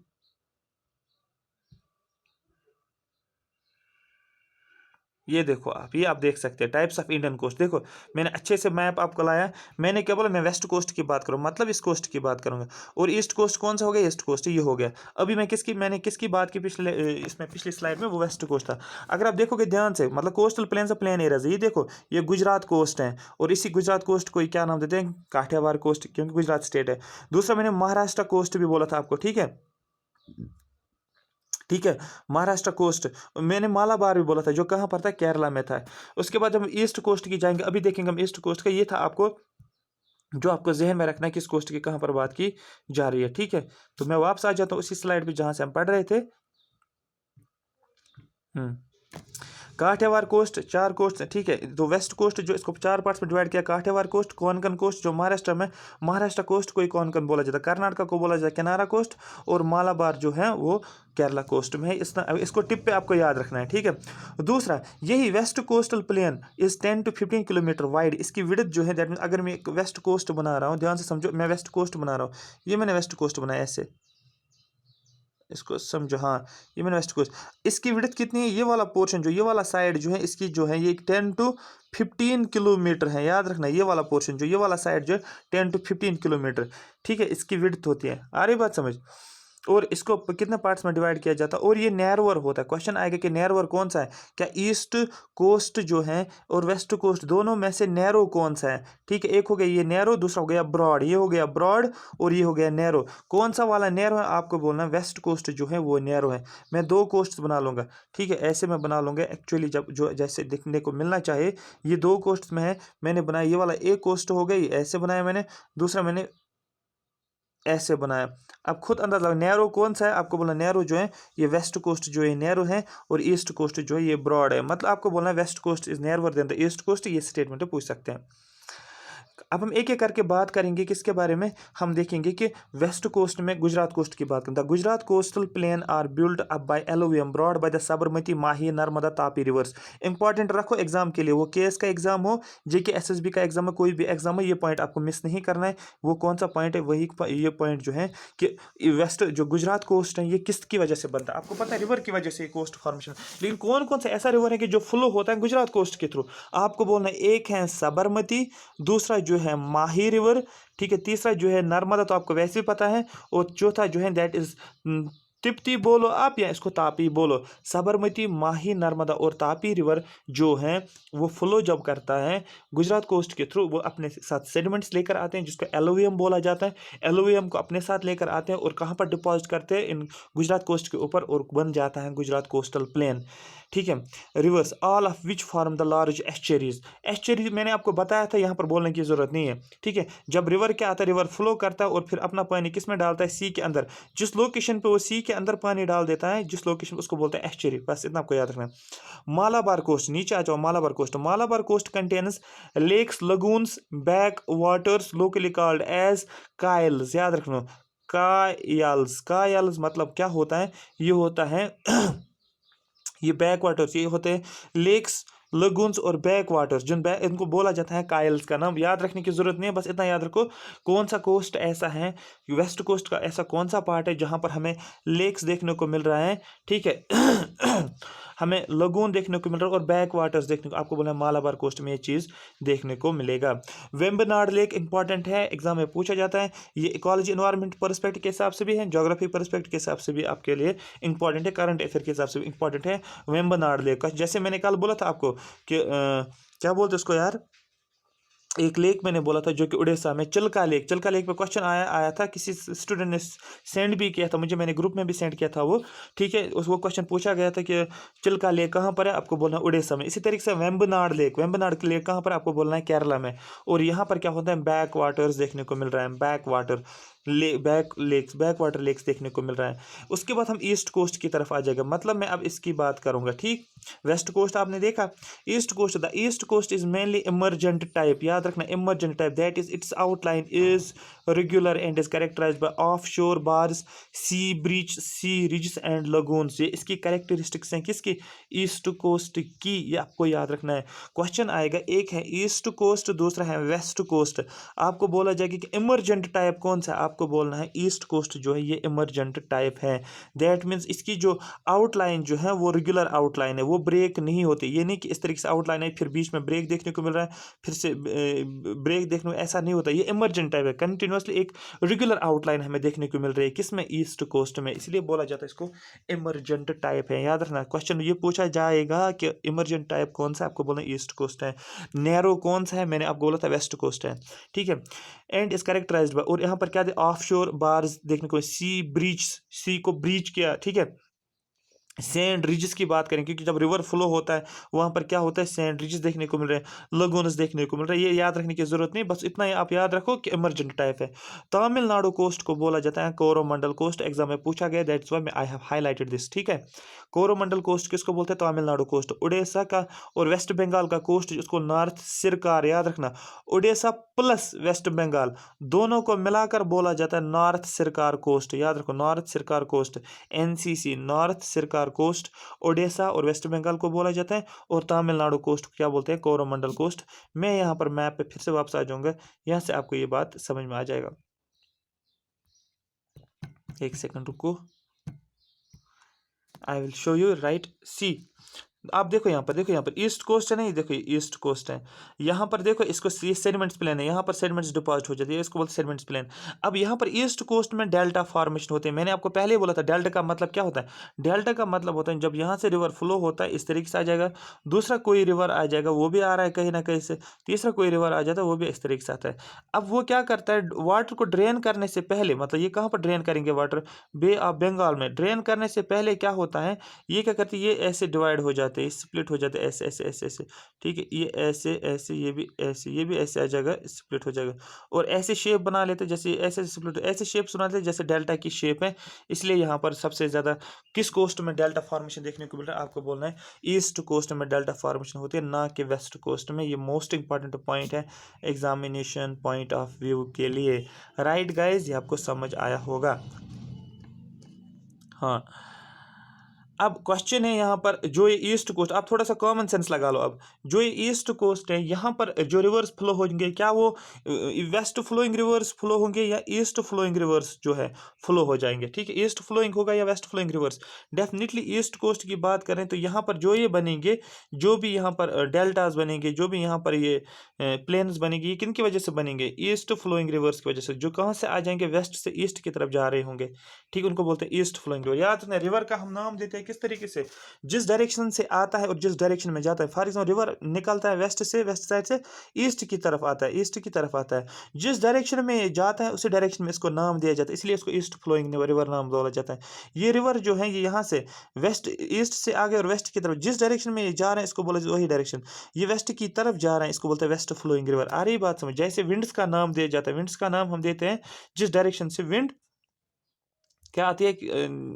ये देखो ये आप देख सकते हैं टाइप्स ऑफ इंडियन कोस्ट। देखो मैंने अच्छे से मैप आपको लाया, मैंने क्या बोला, मैं वेस्ट कोस्ट की बात करूँ, मतलब इस कोस्ट की बात करूंगा। और ईस्ट कोस्ट कौन सा हो गया, ईस्ट कोस्ट ये हो गया। अभी मैंने किसकी बात की पिछली स्लाइड में, वो वेस्ट कोस्ट था। अगर आप देखोगे ध्यान से, मतलब कोस्टल प्लेन से प्लेन एरियाज, ये देखो ये गुजरात कोस्ट है, और इसी गुजरात कोस्ट को क्या नाम देते हैं, काठियावाड़ कोस्ट, क्योंकि गुजरात स्टेट है। दूसरा मैंने महाराष्ट्र कोस्ट भी बोला था आपको, ठीक है, ठीक है, महाराष्ट्र कोस्ट। मैंने मालाबार भी बोला था, जो कहाँ पर था, केरला में था। उसके बाद हम ईस्ट कोस्ट की जाएंगे, अभी देखेंगे हम ईस्ट कोस्ट का। ये था आपको जो आपको जहन में रखना है किस कोस्ट की कहाँ पर बात की जा रही है, ठीक है। तो मैं वापस आ जाता हूँ उसी स्लाइड पे जहाँ से हम पढ़ रहे थे। काठियावाड़ कोस्ट 4 कोस्ट, ठीक है। तो वेस्ट कोस्ट जो इसको 4 पार्ट्स में डिवाइड किया, काठियावाड़ कोस्ट, कोंकण कोस्ट जो महाराष्ट्र में, महाराष्ट्र कोस्ट को ही कोंकण बोला जाता है, कर्नाटका को बोला जाता है कनारा कोस्ट, और मालाबार जो है वो केरला कोस्ट में है। इसको टिप पे आपको याद रखना है, ठीक है। दूसरा, यही west coastal plain is 10 to 15 kilometre wide. इसकी विड्थ जो है दैट मीन, अगर मैं एक वेस्ट कोस्ट बना रहा हूँ, ध्यान से समझो, मैं वेस्ट कोस्ट बना रहा हूँ, ये मैंने वेस्ट कोस्ट बनाया ऐसे, इसको समझो, हाँ ये मैंने वेस्ट कोस्ट। इसकी विड्थ कितनी है, ये वाला पोर्शन जो, ये वाला साइड जो है इसकी जो है ये 10 to 15 किलोमीटर है, याद रखना। ये वाला पोर्शन जो, ये वाला साइड जो है 10 to 15 किलोमीटर, ठीक है, इसकी विड्थ होती है। आ रही बात समझ। और इसको कितने पार्ट्स में डिवाइड किया जाता है, और ये नैरोअर होता है। क्वेश्चन आएगा कि नैरोअर कौन सा है, क्या ईस्ट कोस्ट जो है और वेस्ट कोस्ट दोनों में से नैरो कौन सा है, ठीक है। एक हो गया ये नैरो, दूसरा हो गया ब्रॉड, ये हो गया ब्रॉड और ये हो गया नैरो। कौन सा वाला नैरो है, आपको बोलना वेस्ट कोस्ट जो है वो नैरो है। मैं 2 कोस्ट बना लूँगा, ठीक है, ऐसे मैं बना लूँगा एक्चुअली, जब जो जैसे दिखने को मिलना चाहिए। ये 2 कोस्ट में है, मैंने बनाया ये वाला एक कोस्ट हो गई, ऐसे बनाया मैंने, दूसरा मैंने ऐसे बनाया। अब खुद अंदाजा लगाओ नैरो कौन सा है, आपको बोलना नैरो जो है ये वेस्ट कोस्ट जो है नैरो है, और ईस्ट कोस्ट जो है ये ब्रॉड है। मतलब आपको बोलना west coast is narrower than the east coast, ये स्टेटमेंट पूछ सकते हैं। अब हम एक एक करके बात करेंगे किसके बारे में, हम देखेंगे कि वेस्ट कोस्ट में गुजरात कोस्ट की बात करें। The Gujarat coastal plain are build up by alluvium brought by the Sabarmati, Mahi, Narmada, Tapi rivers. Important रखो एग्जाम के लिए, वो केएस का एग्जाम हो, जेके एसएसबी का एग्जाम हो, कोई भी एग्जाम हो, ये पॉइंट आपको मिस नहीं करना है। वो कौन सा पॉइंट है, वही ये पॉइंट जो है कि वेस्ट जो गुजरात कोस्ट है ये किसकी वजह से बनता है, आपको पता है रिवर की वजह से कोस्ट फॉर्मेशन। लेकिन कौन कौन सा ऐसा रिवर है कि जो फ्लो होता है गुजरात कोस्ट के थ्रू, आपको बोलना एक है साबरमती, दूसरा जो है माही रिवर, ठीक है, तीसरा जो है नर्मदा, तो आपको वैसे भी पता है, और चौथा जो है दैट इज तिप्ती बोलो आप या इसको तापी बोलो। साबरमती, माही, नर्मदा और तापी रिवर जो है वो फ्लो जब करता है गुजरात कोस्ट के थ्रू, वो अपने साथ सेडिमेंट्स लेकर आते हैं जिसको एलोवियम बोला जाता है। एलोवियम को अपने साथ लेकर आते हैं और कहाँ पर डिपॉजिट करते हैं, इन गुजरात कोस्ट के ऊपर, और बन जाता है गुजरात कोस्टल प्लेन, ठीक है। Reverse all of which form the large estuaries. Estuaries मैंने आपको बताया था, यहाँ पर बोलने की जरूरत नहीं है, ठीक है। जब रिवर क्या आता है, रिवर फ्लो करता है और फिर अपना पानी किस में डालता है, सी के अंदर। जिस लोकेशन पे वो सी के अंदर पानी डाल देता है, जिस लोकेशन उसको बोलते हैं एस्चुरी, बस इतना आपको याद रखना है। मालाबार कोस्ट, नीचे आ जाओ, Malabar coast. Malabar coast contains lakes, lagoons, back waters locally called as kayals, याद रखना कायल्स। कायल्स मतलब क्या होता है, ये होता है ये बैक वाटर्स, ये होते हैं लेक्स लगून्स और बैक वाटर्स, इनको बोला जाता है कायल्स। का नाम याद रखने की जरूरत नहीं है, बस इतना याद रखो कौन सा कोस्ट ऐसा है, वेस्ट कोस्ट का ऐसा कौन सा पार्ट है जहां पर हमें लेक्स देखने को मिल रहा है, ठीक है। हमें लगून देखने को मिल रहा है और बैक वाटर्स देखने को, आपको बोला है मालाबार कोस्ट में ये चीज़ देखने को मिलेगा। वेम्बनाड लेक इंपॉर्टेंट है, एग्जाम में पूछा जाता है। ये इकोलॉजी इन्वायरमेंट परस्पेक्टिव के हिसाब से भी है, ज्योग्राफी परस्पेक्टिव के हिसाब से भी आपके लिए इंपॉर्टेंट है, करंट अफेयर के हिसाब से भी इंपॉर्टेंट है। वेम्बनाड लेक का, जैसे मैंने कल बोला था आपको कि क्या बोलते उसको यार, एक लेक मैंने बोला था जो कि उड़ीसा में, चिल्का लेक। चिल्का लेक पे क्वेश्चन आया था, किसी स्टूडेंट ने सेंड भी किया था मुझे, मैंने ग्रुप में भी सेंड किया था वो, ठीक है। उस वो क्वेश्चन पूछा गया था कि चिल्का लेक कहाँ पर है, आपको बोलना है उड़ीसा में। इसी तरीके से वेम्बनाड लेक, वेम्बनाड लेक कहाँ पर, आपको बोलना है केरला में। और यहाँ पर क्या होता है, बैक वाटर्स देखने को मिल रहा है, back water back water lakes देखने को मिल रहा है। उसके बाद हम ईस्ट कोस्ट की तरफ आ जाएगा, मतलब मैं अब इसकी बात करूंगा, ठीक। वेस्ट कोस्ट आपने देखा, east coast, the east coast is mainly emergent type, याद रखना emergent type, that is its outline is regular and is characterised by of shore bars, sea breach, sea ridges and lagoons. ये इसकी characteristics हैं किसकी, east coast की, ये आपको याद रखना है। क्वेश्चन आएगा, एक है ईस्ट कोस्ट, दूसरा है वेस्ट कोस्ट। आपको बोला जाएगा कि इमर्जेंट टाइप कौन सा, आपको बोलना है ईस्ट कोस्ट जो है ये इमर्जेंट टाइप है। दैट मीन्स इसकी जो आउटलाइन जो है वो रेगुलर आउटलाइन है, वो ब्रेक नहीं होती। ये नहीं कि इस तरीके से आउटलाइन है फिर बीच में ब्रेक देखने को मिल रहा है, फिर से ब्रेक देखने को, ऐसा नहीं होता। ये इमर्जेंट टाइप है, कंटिन्यूसली एक रेगुलर आउटलाइन हमें देखने को मिल रही है, किसमें, ईस्ट कोस्ट में, इसलिए बोला जाता है इसको इमर्जेंट टाइप है। याद रखना क्वेश्चन ये पूछा जाएगा कि इमर्जेंट टाइप कौन सा, आपको बोलना ईस्ट कोस्ट है। नैरो कौन सा है, मैंने आपको बोला था वेस्ट कोस्ट है, ठीक है। एंड इज कैरेक्टराइज्ड बाय, और यहाँ पर क्या दे, ऑफ शोर बार्स देखने को, सी ब्रीच, सी को ब्रीच किया, ठीक है। सैंड रिजेस की बात करें, क्योंकि जब रिवर फ्लो होता है वहाँ पर क्या होता है, सैंड रिजेस देखने को मिल रहे हैं, लगून्स देखने को मिल रहे हैं। ये याद रखने की जरूरत नहीं, बस इतना ही आप याद रखो कि इमर्जेंट टाइप है। तमिलनाडु कोस्ट को बोला जाता है कोरोमंडल कोस्ट, एग्जाम में पूछा गया, that's why I have highlighted this, ठीक है। कोरोमंडल कोस्ट किसको बोलते हैं, तमिलनाडु कोस्ट। उड़ीसा का और वेस्ट बंगाल का कोस्ट उसको नॉर्थ सिरकार, याद रखना, उड़ीसा प्लस वेस्ट बंगाल दोनों को मिलाकर बोला जाता है नॉर्थ सिरकार कोस्ट, याद रखो north Sircar coast, NCC, north Sircar coast. Odisha और वेस्ट बंगाल को बोला जाता है, और तमिलनाडु कोस्ट को क्या बोलते हैं, कोरोमंडल कोस्ट। मैं यहाँ पर मैप पे फिर से वापस आ जाऊंगा, यहाँ से आपको ये बात समझ में आ जाएगा। एक सेकंड रुको, I will show you, right, see. आप देखो यहाँ पर, देखो यहाँ पर ईस्ट कोस्ट है ना, ये देखो ईस्ट कोस्ट है। यहाँ पर देखो इसको सेडिमेंट्स प्लेन है, यहाँ पर सेडिमेंट्स डिपॉजिट हो जाती है, इसको बोलते हैं सेडिमेंट्स प्लेन। अब यहाँ पर ईस्ट कोस्ट में डेल्टा फॉर्मेशन होते हैं। मैंने आपको पहले ही बोला था डेल्टा का मतलब क्या होता है, डेल्टा का मतलब होता है जब यहाँ से रिवर फ्लो होता है इस तरीके से आ जाएगा, दूसरा कोई रिवर आ जाएगा वो भी आ रहा है कहीं ना कहीं से, तीसरा कोई रिवर आ जाता है वो भी इस तरीके से आता है। अब वो क्या करता है, वाटर को ड्रेन करने से पहले, मतलब ये कहाँ पर ड्रेन करेंगे वाटर, बे ऑफ बंगाल में। ड्रेन करने से पहले क्या होता है, ये क्या करती है, ये ऐसे डिवाइड हो जाते हैं, स्प्लिट हो जाते हैं, ऐसे ऐसे ऐसे ऐसे, ठीक है। ये ऐसे ऐसे, ये भी ऐसे, ये भी ऐसे आ जाएगा, स्प्लिट हो जाएगा, और ऐसे शेप बना लेते हैं, जैसे ऐसे स्प्लिट, ऐसे शेप बना लेते हैं जैसे डेल्टा की शेप है। इसलिए यहाँ पर सबसे ज़्यादा किस कोस्ट में डेल्टा फॉर्मेशन देखने को मिल रहा है, आपको बोलना है ईस्ट कोस्ट में डेल्टा फॉर्मेशन होती है, ना कि वेस्ट कोस्ट में। ये मोस्ट इंपॉर्टेंट पॉइंट है एग्जामिनेशन पॉइंट ऑफ व्यू के लिए। राइट गाइज, ये आपको समझ आया होगा। हाँ, अब क्वेश्चन है यहाँ पर, जो ये ईस्ट कोस्ट, आप थोड़ा सा कॉमन सेंस लगा लो। अब जो ये ईस्ट कोस्ट है, यहाँ पर जो रिवर्स फ्लो होंगे, क्या वो वेस्ट फ्लोइंग रिवर्स फ्लो होंगे या ईस्ट फ्लोइंग रिवर्स जो है फ्लो हो जाएंगे, ठीक है। ईस्ट फ्लोइंग होगा या west flowing rivers, definitely east coast की बात करें तो यहाँ पर जो ये बनेंगे, जो भी यहाँ पर डेल्टाज बनेंगे, जो भी यहाँ पर ये प्लेन्स बनेंगे, ये किन की वजह से बनेंगे, ईस्ट फ्लोइंग रिवर्स की वजह से, जो कहाँ से आ जाएंगे, वेस्ट से ईस्ट की तरफ जा रहे होंगे, ठीक। उनको बोलते हैं ईस्ट फ्लोइंग रिवर। याद रखना, रिवर का हम नाम देते हैं किस तरीके से, जिस डायरेक्शन से आता है और जिस डायरेक्शन में जाता है। फॉर एग्जाम्पल रिवर निकलता है वेस्ट से, वेस्ट साइड से ईस्ट की तरफ आता है, ईस्ट की तरफ आता है, जिस डायरेक्शन में जाता है उसी डायरेक्शन में इसको नाम दिया जाता है, इसलिए इसको ईस्ट फ्लोइंग रिवर नाम बोला जाता है। ये रिवर जो है ये यहाँ से वेस्ट, ईस्ट से आगे और वेस्ट की तरफ जिस डायरेक्शन में ये जा रहे हैं इसको बोला वही डायरेक्शन, ये वेस्ट की तरफ जा रहे हैं इसको बोलते हैं वेस्ट फ्लोइंग रिवर। आ रही बात समझ, जैसे विंड्स का नाम दिया जाता है, विंड्स का नाम हम देते हैं जिस डायरेक्शन से विंड क्या आती है,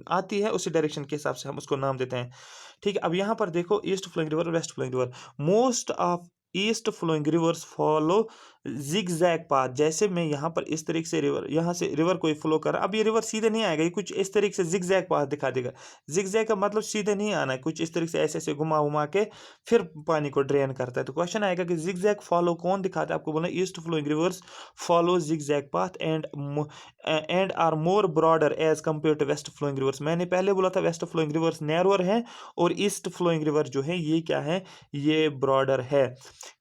आती है उसी डायरेक्शन के हिसाब से हम उसको नाम देते हैं, ठीक है। अब यहाँ पर देखो ईस्ट फ्लोइंग रिवर और west flowing river, most of east flowing rivers follow zigzag path. जैसे मैं यहाँ पर इस तरीके से रिवर, यहाँ से रिवर कोई फ्लो कर रहा, अब ये रिवर सीधे नहीं आएगा, ये कुछ इस तरीके से जिगजैग पाथ दिखा देगा। जिगजैग का मतलब सीधे नहीं आना है, कुछ इस तरीके से ऐसे ऐसे घुमा घुमा के फिर पानी को ड्रेन करता है। तो क्वेश्चन आएगा कि जिगजैग फॉलो कौन दिखाता है, आपको बोलना east flowing rivers follow zigzag path and are more broader as compare to west flowing rivers. मैंने पहले बोला था वेस्ट फ्लोइंग रिवर्स नैरोअर है और ईस्ट फ्लोइंग रिवर जो है ये क्या है, ये ब्रॉडर है।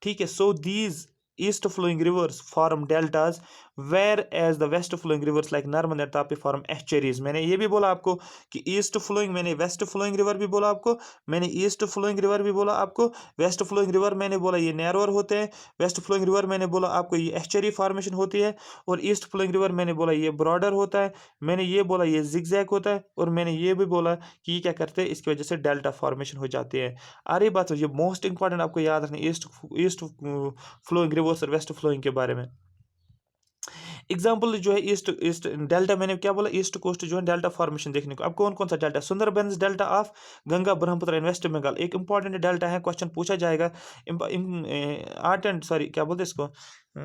ठीक है, so these east flowing rivers form deltas whereas the west flowing rivers like Narmada and Tapi form estuaries. मैंने ये भी बोला आपको कि ईस्ट फ्लोइंग, मैंने वेस्ट फ्लोइंग रिवर भी बोला आपको, मैंने ईस्ट फ्लोइंग रिवर भी बोला आपको। वेस्ट फ्लोइंग रिवर मैंने बोला ये नैरोअर होते हैं, वेस्ट फ्लोइंग रिवर मैंने बोला आपको ये एस्चुरी फॉर्मेशन होती है, और ईस्ट फ्लोइंग रिवर मैंने बोला ये ब्रॉडर होता है, मैंने ये बोला ये जिगजैग होता है, और मैंने ये भी बोला कि ये क्या करते हैं, इसकी वजह से डेल्टा फॉर्मेशन हो जाती है। आ रही बात, ये मोस्ट इंपॉर्टेंट आपको याद रखना ईस्ट ईस्ट फ्लोइंग रिवर्स और वेस्ट फ्लोइंग के बारे में। एग्जाम्पल जो है ईस्ट ईस्ट डेल्टा, मैंने क्या बोला ईस्ट कोस्ट जो है डेल्टा फॉर्मेशन देखने को। अब कौन कौन सा delta, Sundarbans delta of Ganga Brahmaputra in West Bengal, एक इंपॉर्टेंट डेल्टा है, क्वेश्चन पूछा जाएगा। आर्ट एंड सॉरी क्या बोलते हैं इसको,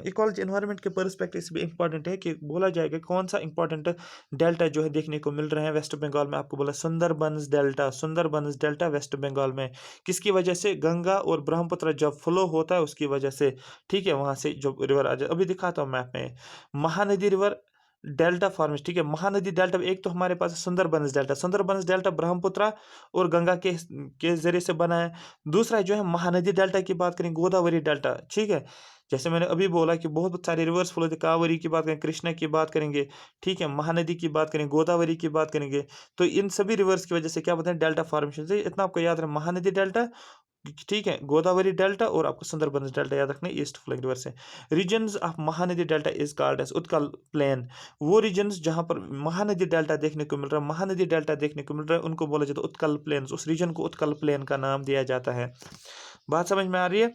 इकोलॉजी एनवायरनमेंट के पर्सपेक्टिव से भी इंपॉर्टेंट है कि बोला जाएगा कौन सा इंपॉर्टेंट डेल्टा जो है देखने को मिल रहे हैं वेस्ट बंगाल में। आपको बोला सुंदरबंस डेल्टा, सुंदरबंस डेल्टा वेस्ट बंगाल में, किसकी वजह से, गंगा और ब्रह्मपुत्र जब फ्लो होता है उसकी वजह से। ठीक है, वहां से जो रिवर आ जाए, अभी दिखाता हूँ मैप में, महानदी रिवर डेल्टा फॉर्मेशन। ठीक है, महानदी डेल्टा एक तो हमारे पास है सुंदरबंस डेल्टा, सुंदरबंस डेल्टा ब्रह्मपुत्र और गंगा के जरिए से बना है। दूसरा जो है महानदी डेल्टा की बात करें, गोदावरी डेल्टा। ठीक है, जैसे मैंने अभी बोला कि बहुत सारे रिवर्स फ्लो थे, कावेरी की बात करें, कृष्णा की बात करेंगे, ठीक है, महानदी की बात करें, गोदावरी की बात करेंगे, तो इन सभी रिवर्स की वजह से क्या बताएं, डेल्टा फॉर्मेशन से। इतना आपको याद रहे, महानदी डेल्टा, ठीक है, गोदावरी डेल्टा और आपको सुंदरबंस डेल्टा याद रखना ईस्ट फ्लोइंग रिवर से। Regions of Mahanadi delta is called as Utkal plain. वो रीजन्स जहां पर महानदी डेल्टा देखने को मिल रहा है, महानदी डेल्टा देखने को मिल रहा है, उनको बोला जाता है उत्कल प्लेन, उस रीजन को उत्कल प्लेन का नाम दिया जाता है। बात समझ में आ रही है?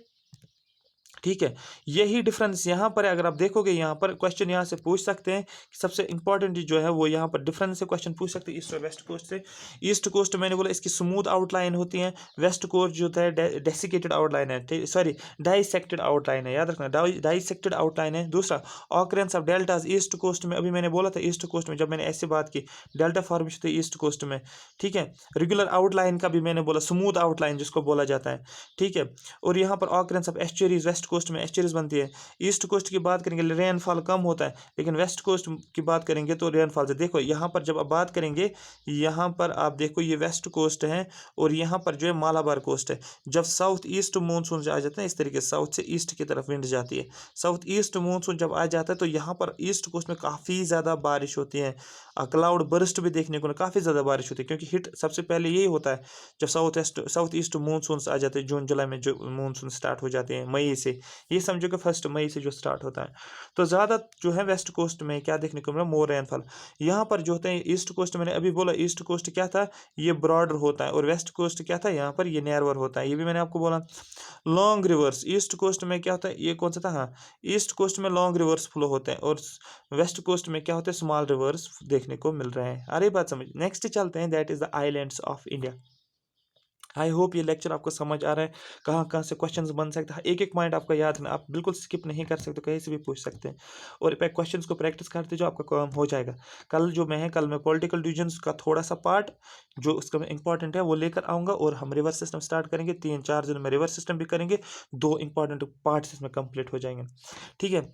ठीक है, यही डिफरेंस यहाँ पर है। अगर आप देखोगे यहाँ पर क्वेश्चन यहाँ से पूछ सकते हैं कि सबसे इंपॉर्टेंट जो है वो यहाँ पर डिफरेंस से क्वेश्चन पूछ सकते हैं ईस्ट और वेस्ट कोस्ट से। ईस्ट कोस्ट मैंने बोला इसकी स्मूथ आउटलाइन होती है, वेस्ट कोस्ट जो है डेसिकेटेड आउटलाइन है, सॉरी डाइसेक्टेड आउटलाइन है, याद रखना डाइसेक्टेड आउटलाइन है। दूसरा occurrence of deltas east coast में, अभी मैंने बोला था ईस्ट कोस्ट में जब मैंने ऐसी बात की डेल्टा फॉर्मेशन थी ईस्ट कोस्ट में। ठीक है, रेगुलर आउटलाइन का भी मैंने बोला, स्मूथ आउटलाइन जिसको बोला जाता है। ठीक है, और यहाँ पर occurrence of estuaries, west coast में एस्चुरीज बनती है। ईस्ट कोस्ट की बात करेंगे रेनफॉल कम होता है, लेकिन वेस्ट कोस्ट की बात करेंगे तो रेनफॉल से। देखो यहाँ पर जब आप बात करेंगे, यहाँ पर आप देखो ये वेस्ट कोस्ट है और यहाँ पर जो है मालाबार कोस्ट है। जब साउथ ईस्ट मानसून आ जाता है इस तरीके से, साउथ से ईस्ट की तरफ विंड जाती है, साउथ ईस्ट मानसून जब आ जाता है तो यहाँ पर ईस्ट कोस्ट में काफ़ी ज़्यादा बारिश होती है, क्लाउड बर्स्ट भी देखने को काफ़ी ज़्यादा बारिश होती है, क्योंकि हिट सबसे पहले यही होता है जब साउथ ईस्ट मानसून आ जाते हैं, जून जुलाई में जो मानसून स्टार्ट हो जाते हैं मई से, ये समझो कि 1 मई से जो स्टार्ट होता है। तो ज़्यादा जो है वेस्ट कोस्ट में क्या देखने को मिला, मोर रेनफॉल। यहाँ पर जो होते हैं ईस्ट कोस्ट, मैंने अभी बोला ईस्ट कोस्ट क्या था, ये ब्रॉडर होता है, और वेस्ट कोस्ट क्या था, यहाँ पर ये नैरोअर होता है, ये भी मैंने आपको बोला। लॉन्ग रिवर्स ईस्ट कोस्ट में क्या होता है, ये कौन सा था, हाँ, ईस्ट कोस्ट में लॉन्ग रिवर्स फ्लो होते हैं, और वेस्ट कोस्ट में क्या होते हैं, स्मॉल रिवर्स देखने को मिल रहे हैं। अरे बात समझ, नेक्स्ट चलते हैं, that is the islands of India. I hope ये लेक्चर आपको समझ आ रहा है, कहाँ कहाँ से क्वेश्चंस बन सकते हैं, एक एक पॉइंट आपका याद रखना, आप बिल्कुल स्किप नहीं कर सकते, कहीं से भी पूछ सकते हैं, और क्वेश्चंस को प्रैक्टिस करते जो आपका काम हो जाएगा। कल जो मैं है, कल मैं पॉलिटिकल डिवीजन का थोड़ा सा पार्ट जो उसका इंपॉर्टेंट है वो लेकर आऊँगा, और हम रिवर सिस्टम स्टार्ट करेंगे, 3-4 दिन में रिवर सिस्टम भी करेंगे, 2 इंपॉर्टेंट पार्ट्स इसमें कंप्लीट हो जाएंगे। ठीक है,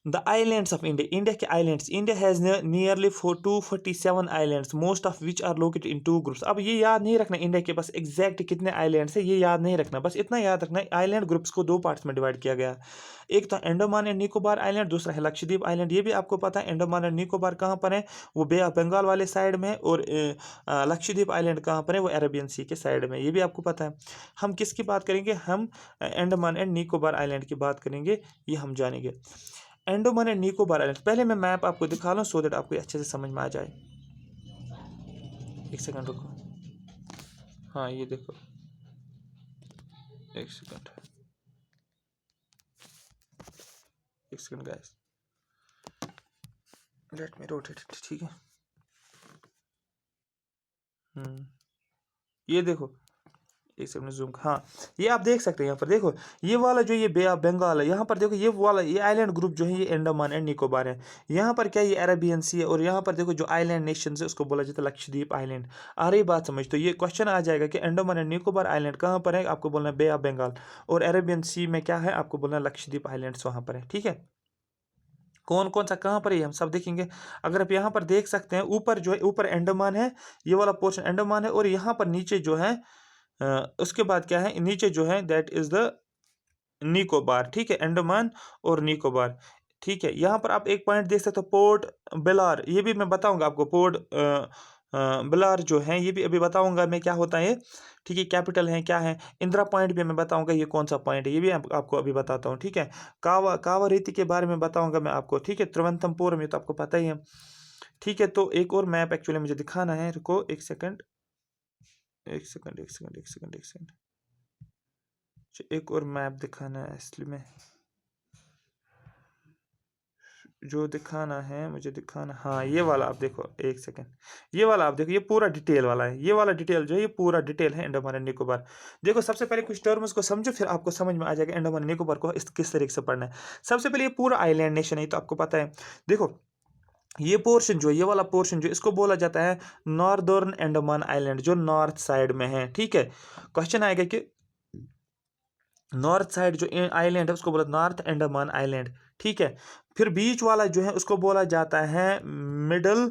The islands of India. India के islands. India has nearly 247 islands, most of which are located in two groups. अब ये याद नहीं रखना इंडिया के पास एग्जैक्ट कितने आइलैंड्स है, ये याद नहीं रखना, बस इतना याद रखना आइलैंड ग्रुप्स को 2 पार्ट्स में डिवाइड किया गया। एक तो अंडमान एंड निकोबार आइलैंड, दूसरा है लक्षद्वीप आइलैंड। ये भी आपको पता है अंडमान एंड निकोबार कहाँ पर है, वो बे ऑफ बंगाल वाले साइड में है, और लक्षद्वीप आइलैंड कहाँ पर है, वो अरेबियन सी के साइड में, ये भी आपको पता है। हम किसकी बात करेंगे, हम अंडमान एंड निकोबार आइलैंड की बात करेंगे, ये हम जानेंगे। अंडमान एंड निकोबार आइलैंड, पहले मैं मैप आपको दिखा लूँ सो दैट आपको अच्छे से समझ में आ जाए। एक सेकंड रुको, हाँ ये देखो, एक सेकंड, एक second guys, let me rotate it. ठीक है, ये देखो, एक सेकंड जूम, हाँ ये आप देख सकते हैं यहाँ पर देखो, ये वाला जो ये बे ऑफ बंगाल है, यहाँ पर देखो ये वाला ये आइलैंड ग्रुप जो है ये अंडमान एंड निकोबार है। यहाँ पर क्या ये अरेबियन सी है, और यहाँ पर देखो जो आइलैंड नेशन है उसको बोला जाता है लक्षद्वीप आइलैंड। आ रही बात समझ? तो ये क्वेश्चन आ जाएगा कि अंडमान एंड निकोबार आइलैंड कहाँ पर है, आपको बोलना है बे ऑफ बंगाल, और अरेबियन सी में क्या है, आपको बोलना है लक्षद्वीप आइलैंड्स वहाँ पर है। ठीक है, कौन कौन सा कहाँ पर है हम सब देखेंगे। अगर आप यहाँ पर देख सकते हैं, ऊपर जो है ऊपर अंडमान है, ये वाला पोर्शन अंडमान है, और यहाँ पर नीचे जो है उसके बाद क्या है, नीचे जो है दैट इज द निकोबार। ठीक है, अंडमान और निकोबार। ठीक है, यहाँ पर आप एक पॉइंट देख सकते हो, पोर्ट ब्लेयर, ये भी मैं बताऊंगा आपको। पोर्ट ब्लेयर जो है ये भी अभी बताऊंगा मैं क्या होता है ये। ठीक है, कैपिटल है क्या है। इंदिरा पॉइंट भी मैं बताऊंगा ये कौन सा पॉइंट है, ये भी आपको अभी बताता हूँ। ठीक है, कावा रीति के बारे में बताऊंगा मैं आपको। ठीक है, त्रिवेंद्रमपुरम ये तो आपको पता ही है। ठीक है, तो एक और मैप एक्चुअली मुझे दिखाना है, रुको एक सेकंड, एक सेकंड, एक सेकंड, एक सेकंड, एक सेकंड। एक और मैप दिखाना है असली में, जो दिखाना है मुझे दिखाना, हाँ ये वाला आप देखो, एक सेकंड, ये वाला आप देखो, ये पूरा डिटेल वाला है, ये वाला डिटेल जो है ये पूरा डिटेल है अंडमान एंड निकोबार। देखो सबसे पहले कुछ टर्म्स को समझो, फिर आपको समझ में आ जाएगा अंडमान एंड निकोबार को किस तरीके से पढ़ना है। सबसे पहले ये पूरा आइलैंड नेशन है, तो आपको पता है। देखो ये पोर्शन जो, ये वाला पोर्शन जो, इसको बोला जाता है नॉर्दर्न अंडमान आइलैंड, जो नॉर्थ साइड में है। ठीक है, क्वेश्चन आएगा कि नॉर्थ साइड जो आइलैंड है उसको बोला नॉर्थ अंडमान आइलैंड। ठीक है, फिर बीच वाला जो है उसको बोला जाता है middle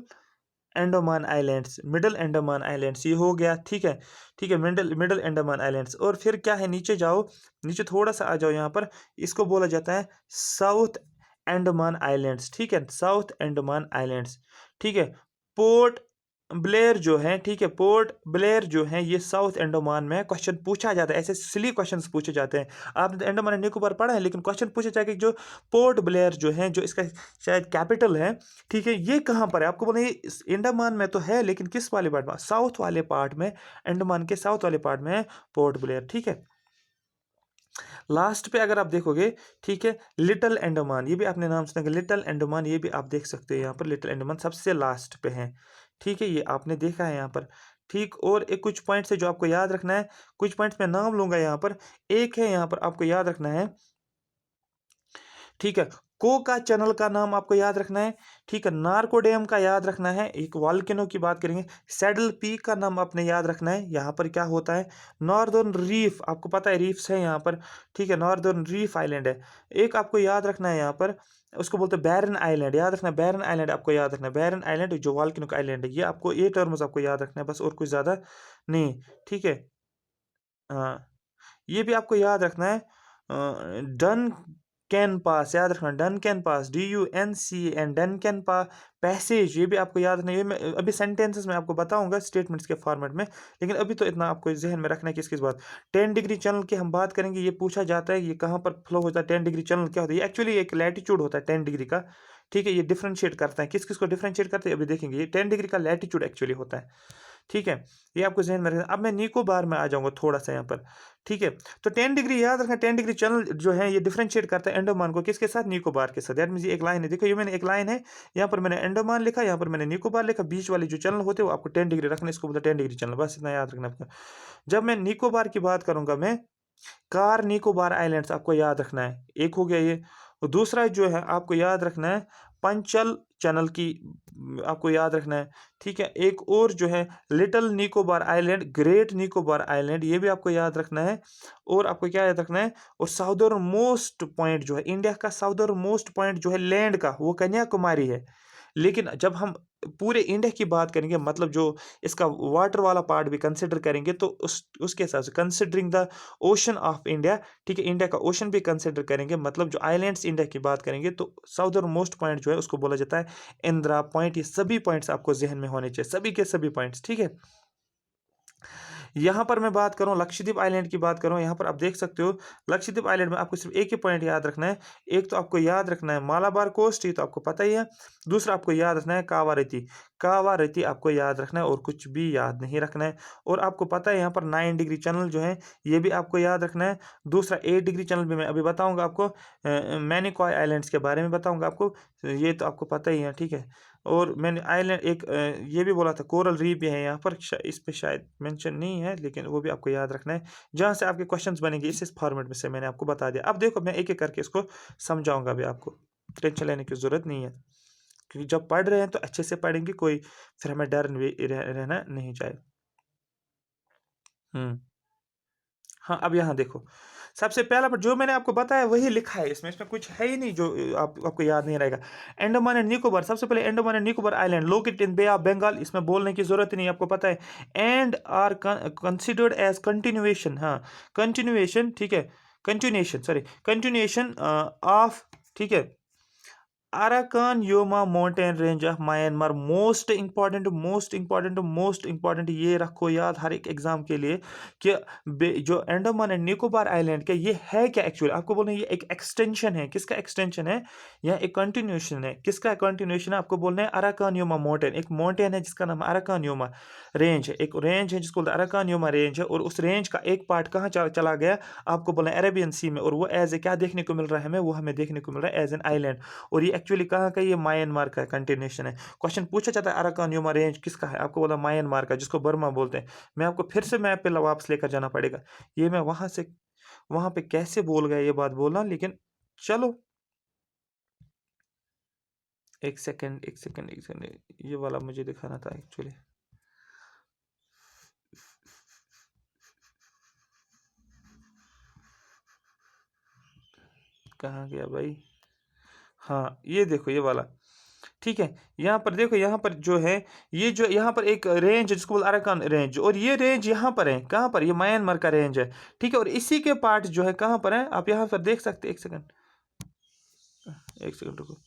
Andaman islands, middle Andaman islands ये हो गया। ठीक है, ठीक है, मिडल मिडल अंडमान आइलैंड्स। और फिर क्या है, नीचे जाओ, नीचे थोड़ा सा आ जाओ, यहाँ पर इसको बोला जाता है साउथ अंडमान आइलैंड्स। ठीक है, साउथ अंडमान आइलैंड्स। ठीक है, पोर्ट ब्लेयर जो है, ठीक है, पोर्ट ब्लेयर जो है ये साउथ अंडमान में क्वेश्चन पूछा जाता है, ऐसे सिली क्वेश्चंस पूछे जाते हैं। आपने अंडमान एंड निकोबार पढ़ा है, लेकिन क्वेश्चन पूछा जाएगा कि जो पोर्ट ब्लेयर जो है, जो इसका शायद कैपिटल है, ठीक है, ये कहाँ पर है। आपको बोला ये अंडमान में तो है, लेकिन किस वाले पार्ट में, साउथ वाले पार्ट में, अंडमान के साउथ वाले पार्ट में है पोर्ट ब्लेयर। ठीक है, लास्ट पे अगर आप देखोगे, ठीक है, लिटिल अंडमान, ये भी आपने नाम सुना, लिटिल अंडमान, ये भी आप देख सकते हो यहाँ पर, लिटिल अंडमान सबसे लास्ट पे है। ठीक है, ये आपने देखा है यहाँ पर। ठीक, और एक कुछ पॉइंट्स है जो आपको याद रखना है, कुछ पॉइंट्स मैं नाम लूंगा यहाँ पर। एक है यहाँ पर आपको याद रखना है, ठीक है, कोका चैनल का नाम आपको याद रखना है। ठीक है, नार्को डैम का याद रखना है, एक वॉल्केनो की बात करेंगे। सैडल पीक का नाम आपने याद रखना है, यहाँ पर क्या होता है, नॉर्दर्न रीफ, आपको पता है रीफ्स है यहाँ पर। ठीक है, नॉर्दर्न रीफ आइलैंड है। एक आपको याद रखना है यहाँ पर, उसको बोलते हैं बैरन आइलैंड, याद रखना है, बैरन आइलैंड आपको याद रखना है, बैरन आइलैंड जो वॉल्केनो का आइलैंड है, ये आपको ये टर्म्स आपको याद रखना है बस, और कुछ ज़्यादा नहीं। ठीक है, हाँ ये भी आपको याद रखना है। डन कैन पास याद रखना, done can pass, DUNCAN, done can पा पैसेज, ये भी आपको याद रखना है। ये मैं अभी सेंटेंसेस में आपको बताऊंगा स्टेटमेंट्स के फॉर्मेट में, लेकिन अभी तो इतना आपको जहन में रखना है कि किस बात। 10 डिग्री चैनल की हम बात करेंगे, ये पूछा जाता है ये कहाँ पर फ्लो होता है, 10 डिग्री चैनल क्या होता है। ये एक्चुअली एक लैटिट्यूड होता है 10 डिग्री का। ठीक है, ये डिफ्रेंशिएट करता है, किस किस को डिफ्रेंशिएट करते हैं अभी देखेंगे। ये 10 डिग्री का लैटिट्यूड एक्चुअली होता है। ठीक है, ये आपको जहन में रखना। अब मैं निकोबार में आ जाऊंगा थोड़ा सा यहाँ पर। ठीक है, तो 10 डिग्री याद रखना, 10 डिग्री चैनल जो है ये डिफरेंशिएट करता है अंडमान को किसके साथ, निकोबार के साथ। दैट मींस ये एक लाइन है, देखो ये मैंने एक लाइन है, यहाँ पर मैंने अंडमान लिखा, यहाँ पर मैंने निकोबार लिखा, बीच वाले जो चैनल होते हैं वो आपको 10 डिग्री रखना, इसको बोलते हैं 10 डिग्री चैनल, बस इतना याद रखना आपको। जब मैं निकोबार की बात करूंगा, मैं कार निकोबार आइलैंड्स आपको याद रखना है, एक हो गया ये। और दूसरा जो है आपको याद रखना है पंचल चैनल की, आपको याद रखना है। ठीक है, एक और जो है little Nicobar island, great Nicobar island, ये भी आपको याद रखना है। और आपको क्या याद रखना है, और साउदर्न मोस्ट पॉइंट जो है, इंडिया का साउदर्न मोस्ट पॉइंट जो है लैंड का, वो कन्याकुमारी है। लेकिन जब हम पूरे इंडिया की बात करेंगे, मतलब जो इसका वाटर वाला पार्ट भी कंसिडर करेंगे, तो उसके हिसाब से considering the ocean of India, ठीक है, इंडिया का ओशन भी कंसिडर करेंगे, मतलब जो आइलैंड्स इंडिया की बात करेंगे, तो साउदर्न मोस्ट पॉइंट जो है उसको बोला जाता है इंदिरा पॉइंट। ये सभी पॉइंट्स आपको जहन में होने चाहिए, सभी के सभी पॉइंट्स। ठीक है, यहाँ पर मैं बात करूँ लक्षद्वीप आइलैंड की बात करूँ, यहाँ पर आप देख सकते हो लक्षद्वीप आइलैंड में आपको सिर्फ एक ही पॉइंट याद रखना है। एक तो आपको याद रखना है मालाबार कोस्ट, ये तो आपको पता ही है। दूसरा आपको याद रखना है कावारेती, कावारेती आपको याद रखना है, और कुछ भी याद नहीं रखना है। और आपको पता है यहाँ पर 9 डिग्री चैनल जो है ये भी आपको याद रखना है। दूसरा 8 डिग्री चैनल भी मैं अभी बताऊँगा आपको, मैनिकॉय आइलैंड्स के बारे में बताऊँगा आपको, ये तो आपको पता ही है। ठीक है, और मैंने आइलैंड एक ये भी बोला था कोरल रीफ भी है यहाँ पर, इस पे शायद मेंशन नहीं है, लेकिन वो भी आपको याद रखना है। जहाँ से आपके क्वेश्चंस बनेंगे इस फॉर्मेट में से मैंने आपको बता दिया। अब देखो मैं एक-एक करके इसको समझाऊँगा भी आपको, टेंशन लेने की ज़रूरत नहीं है। क्योंकि जब पढ़ रहे हैं तो अच्छे से पढ़ेंगे, कोई फिर हमें डर भी रहना नहीं चाहिए। हुँ। हाँ, अब यहाँ देखो, सबसे पहला जो मैंने आपको बताया वही लिखा है इसमें, इसमें कुछ है ही नहीं जो आपको याद नहीं रहेगा। अंडमान एंड निकोबार, सबसे पहले Andaman and Nicobar island located in bay of Bengal, इसमें बोलने की ज़रूरत ही नहीं, आपको पता है। And are considered as continuation, हाँ, कंटिन्यूएशन, ठीक है, कंटिन्यूएशन, सॉरी, कंटिन्यूएशन ऑफ, ठीक है, Arakan Yoma mountain range of Myanmar. Most important, most important, most important, ये रखो याद हर एक एग्जाम के लिए कि जो अंडमान एंड निकोबार आइलैंड के ये है क्या एक्चुअली, आपको बोलना है ये एक एक्सटेंशन है, किसका एक्सटेंशन है, या एक कंटिन्यूशन है, किसका कंटिन्यूशन है, आपको बोलना है अराकान योमा माउंटेन। एक माउंटेन है जिसका नाम अराकान योमा रेंज है, एक रेंज है जिसको अराकान योमा रेंज है, और उस रेंज का एक पार्ट कहाँ चला गया, आपको बोलना है अरेबियन सी में, और वो एज ए क्या देखने को मिल रहा है हमें, वो हमें देखने को मिल रहा है एज एन आइलैंड। और ये एक्चुअली कहाँ का, ये म्यांमार का कंटिन्यूशन है। क्वेश्चन पूछा जाता है अराकान योमा रेंज किसका है, आपको बोला म्यांमार का, जिसको बर्मा बोलते हैं। मैं आपको फिर से मैप पे वापस लेकर जाना पड़ेगा, ये मैं वहां से वहां पे कैसे बोल गया ये बात बोलना, लेकिन चलो, एक सेकंड, एक सेकंड, एक सेकंड, ये वाला मुझे दिखाना था एक्चुअली। कहाँ गया भाई, हाँ ये देखो ये वाला, ठीक है। यहाँ पर देखो, यहाँ पर जो है, ये जो यहाँ पर एक रेंज है जिसको बोल अराकान रेंज, और ये रेंज यहाँ पर है, कहाँ पर, ये म्यांमार का रेंज है, ठीक है। और इसी के पार्ट जो है कहाँ पर है, आप यहाँ पर देख सकते हैं, एक सेकंड, एक सेकंड रुको,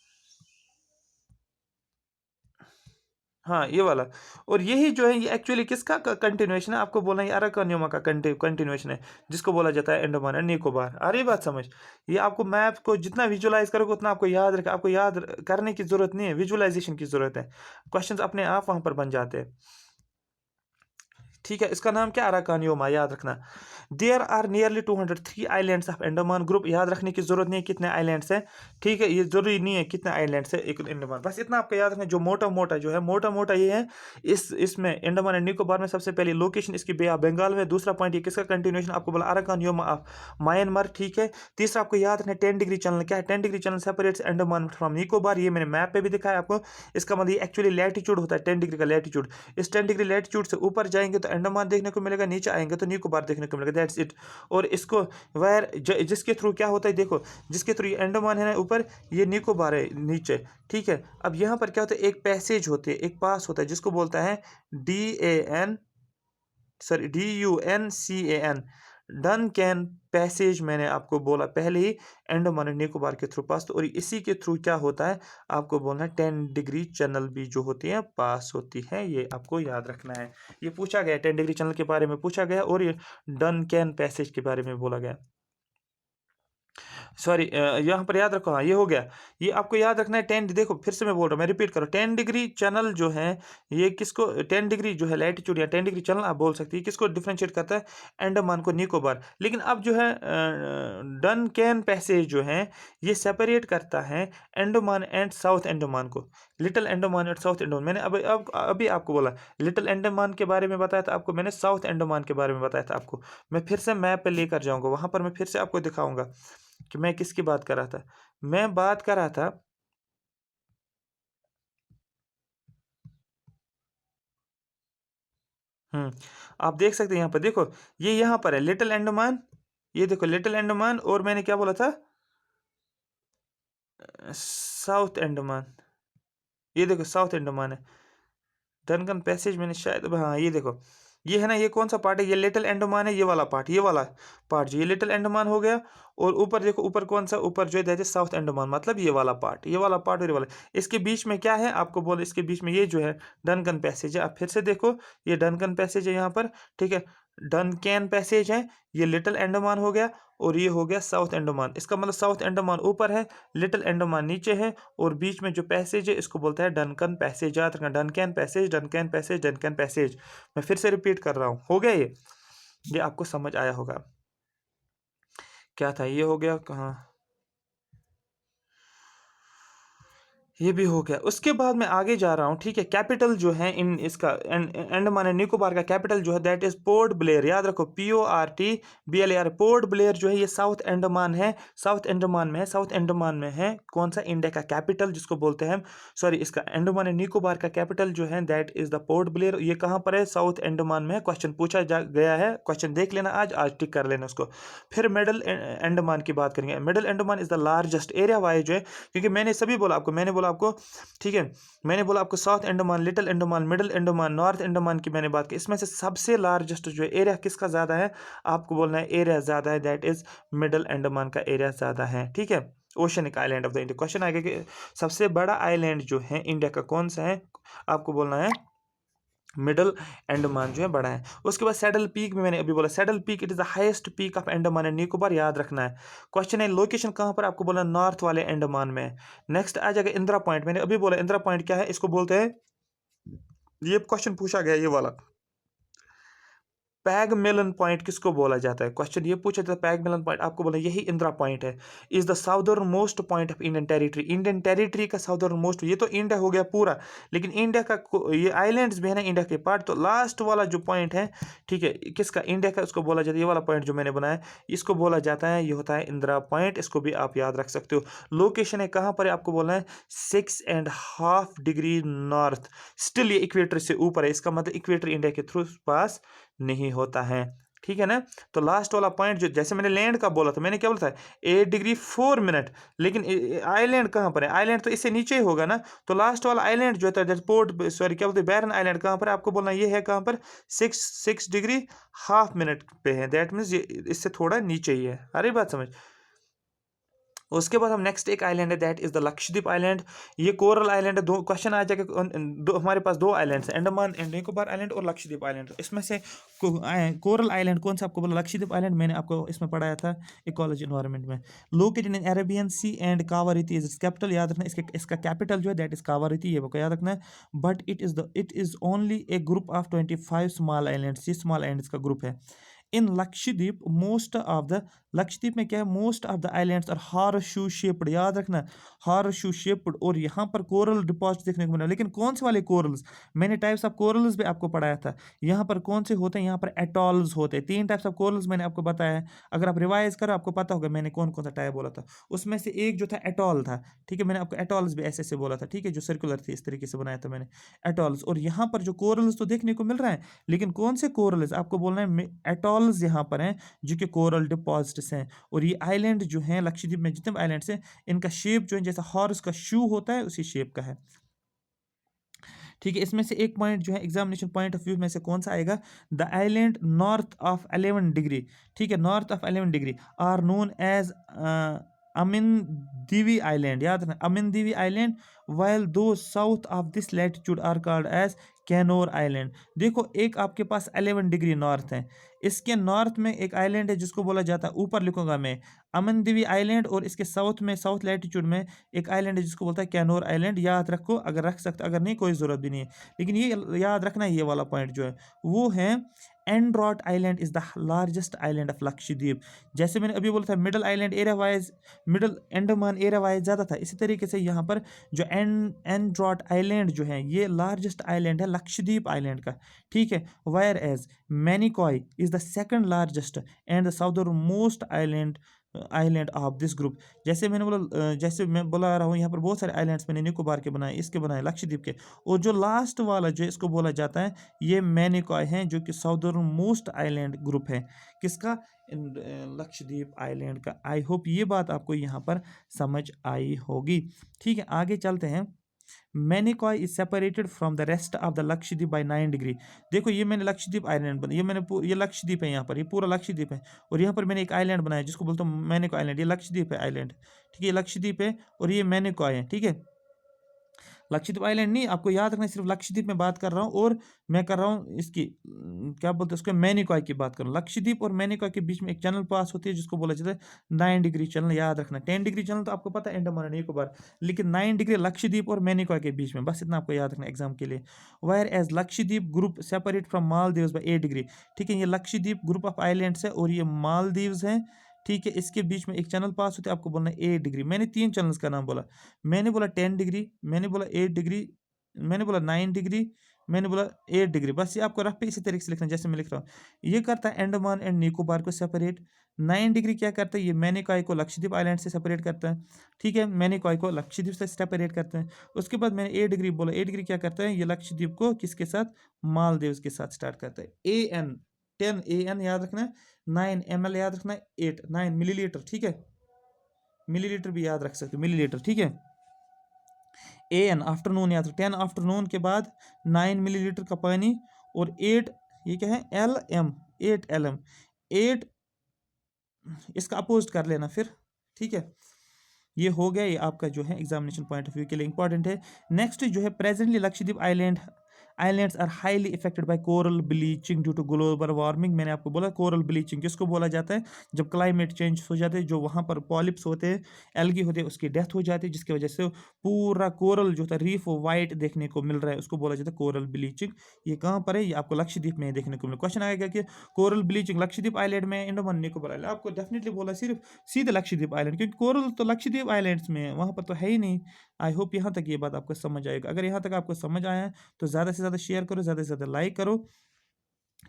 हाँ ये वाला। और यही जो है ये एक्चुअली किसका कंटिन्यूएशन है, आपको बोलना है अराकान योमा का कंटिन्यूएशन है, जिसको बोला जाता है अंडमान एंड निकोबार। आ रही बात समझ, ये आपको मैप को जितना विजुलाइज करोगे उतना आपको याद रखा, आपको याद करने की जरूरत नहीं है, विजुलाइजेशन की जरूरत है, क्वेश्चंस अपने आप वहां पर बन जाते हैं, ठीक है। इसका नाम क्या, अराकान योमा, याद रखना। There are nearly 203 islands of Andaman group, याद रखने की जरूरत नहीं है कितने आइलैंड्स हैं, ठीक है, ये जरूरी नहीं है कितने आइलैंड्स है एक अंडमान, बस इतना आपको याद रखना, जो मोटा मोटा जो है, मोटा मोटा ये है। इसमें अंडमान एंड निकोबार में सबसे पहले लोकेशन इसकी बे ऑफ बंगाल में, दूसरा पॉइंट ये किसका कंटिन्यूएशन, आपको बोला अराकान योमा ऑफ म्यांमार, ठीक है। तीसरा आपको याद रखना 10 डिग्री चैनल, क्या है 10 degree channel separates Andaman from Nicobar, ये मैंने मैप पे भी दिखाया आपको। इसका मतलब ये एक्चुअली लैटिट्यूड होता है 10 डिग्री का लैटिट्यूड, इस 10 डिग्री लैटिट्यूड से ऊपर जाएंगे तो अंडमान देखने को मिलेगा, नीचे आएंगे तो निकोबार देखने को मिलेगा, दैट्स इट। और इसको वायर जिसके थ्रू क्या होता है, देखो जिसके थ्रू ये अंडमान है ना ऊपर, ये निकोबार है नीचे, ठीक है। अब यहाँ पर क्या होता है, एक पैसेज होती है, एक पास होता है जिसको बोलता है DUNCAN, डन कैन पैसेज, मैंने आपको बोला पहले ही, अंडमान और निकोबार के थ्रू पास, तो और इसी के थ्रू क्या होता है, आपको बोलना है 10 डिग्री चैनल भी जो होती है पास होती है, ये आपको याद रखना है। ये पूछा गया 10 डिग्री चैनल के बारे में पूछा गया, और ये डन कैन पैसेज के बारे में बोला गया, सॉरी, यहाँ पर याद रखो, हाँ ये हो गया। ये आपको याद रखना है 10, देखो फिर से मैं बोल रहा हूँ, मैं रिपीट करो, 10 डिग्री चैनल जो है, ये किसको 10 डिग्री जो है लैटिट्यूड या 10 डिग्री चैनल आप बोल सकते हैं, किसको डिफरेंशिएट करता है, अंडमान को निकोबार। लेकिन अब जो है डन कैन पैसेज जो है, ये सेपरेट करता है अंडमान एंड साउथ अंडमान को, little Andaman and south Andaman. मैंने अब अभी आपको बोला, लिटिल अंडमान के बारे में बताया था आपको, मैंने साउथ अंडमान के बारे में बताया था आपको। मैं फिर से मैप पे लेकर जाऊंगा, वहां पर मैं फिर से आपको दिखाऊंगा कि मैं किसकी बात कर रहा था। मैं बात कर रहा था, हम्म, आप देख सकते हैं यहाँ पर, देखो ये यहाँ पर है लिटिल अंडमान, ये देखो लिटिल अंडमान, और मैंने क्या बोला था, साउथ अंडमान, ये देखो साउथ अंडमान है, डनकन पैसेज मैंने शायद, हाँ ये देखो, ये है ना, ये कौन सा पार्ट है, ये लिटिल अंडमान है, ये वाला पार्ट, ये वाला पार्ट जो ये लिटिल अंडमान हो गया। और ऊपर देखो, ऊपर कौन सा, ऊपर जो है साउथ अंडमान, मतलब ये वाला पार्ट, ये वाला पार्ट और ये वाला, इसके बीच में क्या है आपको बोल, इसके बीच में ये जो है डनकन पैसेज है। आप फिर से देखो, ये डनकन पैसेज है यहाँ पर, ठीक है, डनकैन पैसेज है, ये लिटिल अंडमान हो गया, और ये हो गया साउथ अंडमान। इसका मतलब साउथ अंडमान ऊपर है, लिटिल अंडमान नीचे है, और बीच में जो पैसेज है इसको बोलता है डनकन पैसेज, याद रखना, डनकैन पैसेज, डनकैन पैसेज, डनकैन पैसेज। मैं फिर से रिपीट कर रहा हूँ, हो गया ये आपको समझ आया होगा। क्या था, ये हो गया कहाँ, ये भी हो गया। उसके बाद मैं आगे जा रहा हूँ, ठीक है। कैपिटल जो है इन इसका अंडमान एंड निकोबार का कैपिटल जो है दैट इज पोर्ट ब्लेयर। याद रखो PORT BLAIR। पोर्ट ब्लेयर जो है ये साउथ अंडमान है, साउथ अंडमान में है, साउथ अंडमान में है। कौन सा? इंडिया का कैपिटल जिसको बोलते हैं, सॉरी, इसका अंडमान एंड निकोबार का कैपिटल जो है that is the port Blair. ये कहाँ पर है? साउथ अंडमान में है। क्वेश्चन पूछा गया है, क्वेश्चन देख लेना, आज टिक कर लेना उसको। फिर मिडल अंडमान की बात करेंगे। Middle Andaman is the largest area wise जो है, क्योंकि मैंने सभी बोला आपको, मैंने बोला आपको, ठीक है, मैंने बोला आपको south Andaman, little Andaman, middle Andaman, north Andaman की मैंने बात की। इसमें से सबसे लार्जेस्ट जो एरिया किसका ज़्यादा है? आपको बोलना है एरिया ज़्यादा है, दैट इज मिडिल अंडमान का एरिया ज़्यादा है, ठीक है। Oceanic island of the India. Question आगे कि सबसे बड़ा आइलैंड जो है इंडिया का कौन सा है? आपको बोलना है मिडल अंडमान जो है बड़ा है। उसके बाद सैडल पीक में मैंने अभी बोला, saddle peak it is the highest peak of Andaman and Nicobar, याद रखना है। क्वेश्चन है लोकेशन कहाँ पर? आपको बोला नॉर्थ वाले अंडमान में। नेक्स्ट आ जाएगा इंदिरा पॉइंट। मैंने अभी बोला इंदिरा पॉइंट क्या है, इसको बोलते हैं, ये क्वेश्चन पूछा गया ये वाला, पैगमेलन पॉइंट किसको बोला जाता है? क्वेश्चन ये पूछा जाता है पैगमेलन पॉइंट, आपको बोला यही इंदिरा पॉइंट है। Is the southern most point of Indian territory. Indian territory का साउदर्न मोस्ट, ये तो इंडिया हो गया पूरा, लेकिन इंडिया का ये आइलैंड्स भी है ना इंडिया के पार्ट, तो लास्ट वाला जो पॉइंट है, ठीक है, किसका? इंडिया का, उसको बोला जाता है, ये वाला पॉइंट जो मैंने बनाया इसको बोला जाता है, ये होता है इंदिरा पॉइंट। इसको भी आप याद रख सकते हो। लोकेशन है कहाँ पर है? आपको बोलना है 6.5 डिग्री नॉर्थ। स्टिल ये इक्वेटर से ऊपर है, इसका मतलब इक्वेटर इंडिया के थ्रू पास नहीं होता है, ठीक है ना। तो लास्ट वाला पॉइंट जो, जैसे मैंने लैंड का बोला था, मैंने क्या बोला था? 8 डिग्री 4 मिनट, लेकिन आइलैंड कहाँ पर है? आइलैंड तो इससे नीचे ही होगा ना। तो लास्ट वाला आइलैंड जो है पोर्ट, सॉरी क्या बोलते हैं, बैरन आइलैंड कहाँ पर है? आपको बोलना ये है कहाँ पर? 6 डिग्री हाफ मिनट पे है, दैट मीन्स ये इससे थोड़ा नीचे ही है। अरे बात समझ। उसके बाद हम नेक्स्ट एक आइलैंड है that is the Lakshadweep island. ये कोरल आइलैंड है। दो क्वेश्चन आ जाएगा, हमारे पास दो आइलैंड्स हैं, अंडमान एंड निकोबार आइलैंड और लक्षद्वीप आइलैंड। इसमें से कोरल आइलैंड कौन सा? आपको बोला लक्षद्वीप आइलैंड, मैंने आपको इसमें पढ़ाया था इकोलॉजी एनवायरनमेंट में। Located in Arabian sea and Kavaratti is capital, याद रखना। इसका कैपिटल जो है दैट इज कावारीती, ये याद रखना है। But it is only a group of 25 small islands. ये स्मॉल आइलैंड्स का ग्रुप है। In Lakshadweep most of the, Lakshadweep में क्या है? Most of the islands are horse shoe shaped, याद रखना, हॉर्स शू शेप्ड। और यहाँ पर कोरल डिपॉजिट देखने को मिला, लेकिन कौन से वाले कोरल्स? मैंने टाइप्स ऑफ कोरल्स भी आपको पढ़ाया था। यहाँ पर कौन से होते हैं? यहाँ पर एटॉल्स होते हैं। 3 टाइप्स ऑफ कोरल्स मैंने आपको बताया है। अगर आप रिवाइज करो आपको पता होगा मैंने कौन कौन सा टाइप बोला था। उसमें से एक जो था एटॉल था, ठीक है। मैंने आपको एटॉल्स भी ऐसे ऐसे बोला था, ठीक है, जो सर्कुलर थे, इस तरीके से बनाया था मैंने एटॉल्स। और यहाँ पर जो कोरल्स तो देखने को मिल रहा है, लेकिन कौन से कोरल्स? आपको बोलना है एटॉल्स यहाँ पर हैं, जो कि कोरल डिपॉजिट्स हैं। और ये आइलैंड जो हैं लक्षद्वीप में जितने आइलैंड्स हैं, इनका शेप जो है जैसा हॉर्स का शू होता है उसी शेप का है, ठीक है। इसमें से एक पॉइंट जो है एग्जामिनेशन पॉइंट ऑफ व्यू में से कौन सा आएगा? The island north of 11 degree, ठीक है, north of 11 degree are known as Amini Divi island, याद रखना, Amini Divi island. While those south of this latitude are called as Cannanore island. देखो एक आपके पास 11 डिग्री नॉर्थ है, इसके नॉर्थ में एक आइलैंड है जिसको बोला जाता है, ऊपर लिखूंगा मैं, अमन दीवी आइलैंड। और इसके साउथ में, साउथ लैटिट्यूड में एक आइलैंड है जिसको बोलता है कैनोर आइलैंड। याद रखो, अगर रख सकते, अगर नहीं कोई ज़रूरत भी नहीं है, लेकिन ये याद रखना है, ये वाला पॉइंट जो है वो है Andrott island is the largest island of Lakshadweep. जैसे मैंने अभी बोला था middle island area wise, middle Andaman area wise ज़्यादा था, इसी तरीके से यहाँ पर जो एंड्रॉट आइलैंड जो है ये लार्जेस्ट आइलैंड है लक्षद्वीप आइलैंड का, ठीक है। Whereas Minicoy is the second largest and the southern most island of this group. जैसे मैंने बोला, जैसे मैं बोला रहा हूँ, यहाँ पर बहुत सारे आइलैंड्स मैंने निकोबार के बनाए, इसके बनाए, लक्षद्वीप के। और जो लास्ट वाला जो इसको बोला जाता है ये मैनिकॉय है, जो कि साउदर्न मोस्ट आइलैंड ग्रुप है, किसका? लक्षद्वीप आइलैंड का। आई होप ये बात आपको यहाँ पर समझ आई होगी, ठीक है। आगे चलते हैं। Minicoy is separated from the rest of the Lakshadweep by 9 degree. देखो ये मैंने लक्षद्वीप आइलैंड बना, ये लक्षद्वीप है, यहाँ पर ये पूरा लक्षद्वीप है। और यहाँ पर मैंने एक आइलैंड बनाया जिसको बोलता हूँ मैनिकॉय आइलैंड। ये लक्षद्वीप है आइलैंड, ठीक है, ये लक्षद्वीप है और ये मैनिकॉय है, ठीक है। लक्षद्वीप आइलैंड नहीं, आपको याद रखना, सिर्फ लक्षद्वीप में बात कर रहा हूँ, और मैं कर रहा हूँ इसकी क्या बोलते हैं उसको, मैनिकॉय की बात कर रहा हूँ। लक्षद्वीप और मैनिकॉय के बीच में एक चैनल पास होती है जिसको बोला जाता है 9 डिग्री चैनल, याद रखना। 10 डिग्री चैनल तो आपको पता है अंडमान एंड निकोबार, लेकिन 9 डिग्री लक्षद्वीप और मैनिकॉय के बीच में, बस इतना आपको याद रखना एग्जाम के लिए। Whereas Lakshadweep group separate from Maldives by 8 degree, ठीक है। ये लक्षद्वीप ग्रुप ऑफ आइलैंड्स है और ये मालदीव्स है, ठीक है, इसके बीच में एक चैनल पास होता है, आपको बोलना है 8 डिग्री। मैंने 3 चैनल्स का नाम बोला। मैंने बोला 10 डिग्री, मैंने बोला 8 डिग्री, मैंने बोला 9 डिग्री, मैंने बोला 8 डिग्री। बस ये आपको रफ पे इसी तरीके से लिखना है जैसे मैं लिख रहा हूँ। ये करता है अंडमान एंड निकोबार को सेपरेट। 9 डिग्री क्या करता है, ये मैनिकॉय को लक्षद्वीप आइलैंड से सेपरेट करता है। ठीक है, मैनिकॉय को लक्षद्वीप से सेपरेट करता है। उसके बाद मैंने 8 डिग्री बोला। 8 डिग्री क्या करता है, ये लक्षद्वीप को किसके साथ, मालदीव्स के साथ स्टार्ट करता है। AN 10 AN याद रखना है, 9 ml याद रखना है, 8 9 मिलीलीटर। ठीक है, मिलीलीटर भी याद रख सकते हो, मिलीलीटर। ठीक है, AN आफ्टरनून याद रख, 10 आफ्टरनून के बाद 9 मिलीलीटर का पानी, और 8 ये क्या है, LM 8 LM 8, इसका अपोज कर लेना फिर। ठीक है, ये हो गया, ये आपका जो है एग्जामिनेशन पॉइंट ऑफ व्यू के लिए इंपॉर्टेंट है। नेक्स्ट जो है, presently Lakshadweep islands are highly affected by coral bleaching due to global warming. मैंने आपको बोला कोरल ब्लीचिंग किसको बोला जाता है, जब क्लाइमेट चेंज हो जाता है, जो वहाँ पर पॉलिप्स होते हैं, एल्गी होते हैं, उसकी डेथ हो जाती है, जिसकी वजह से पूरा कोरल जो था रीफ वाइट देखने को मिल रहा है, उसको बोला जाता है कोरल ब्लीचिंग। ये कहाँ पर है, ये आपको लक्षद्वीप में देखने को मिला। क्वेश्चन आएगा कि कोरल ब्लीचिंग लक्षद्वीप आइलैंड में, अंडमान निकोबार आइलैंड, आपको डेफिनेटली बोला सिर्फ सीधे लक्षद्वीप आइलैंड, क्योंकि कोरल तो लक्षद्वीप आइलैंड्स में है, वहाँ पर तो है ही नहीं। आई होप यहाँ तक ये बात आपको समझ आएगा। अगर यहाँ तक आपको समझ आया है तो ज़्यादा से ज़्यादा शेयर करो, ज़्यादा से ज़्यादा लाइक करो।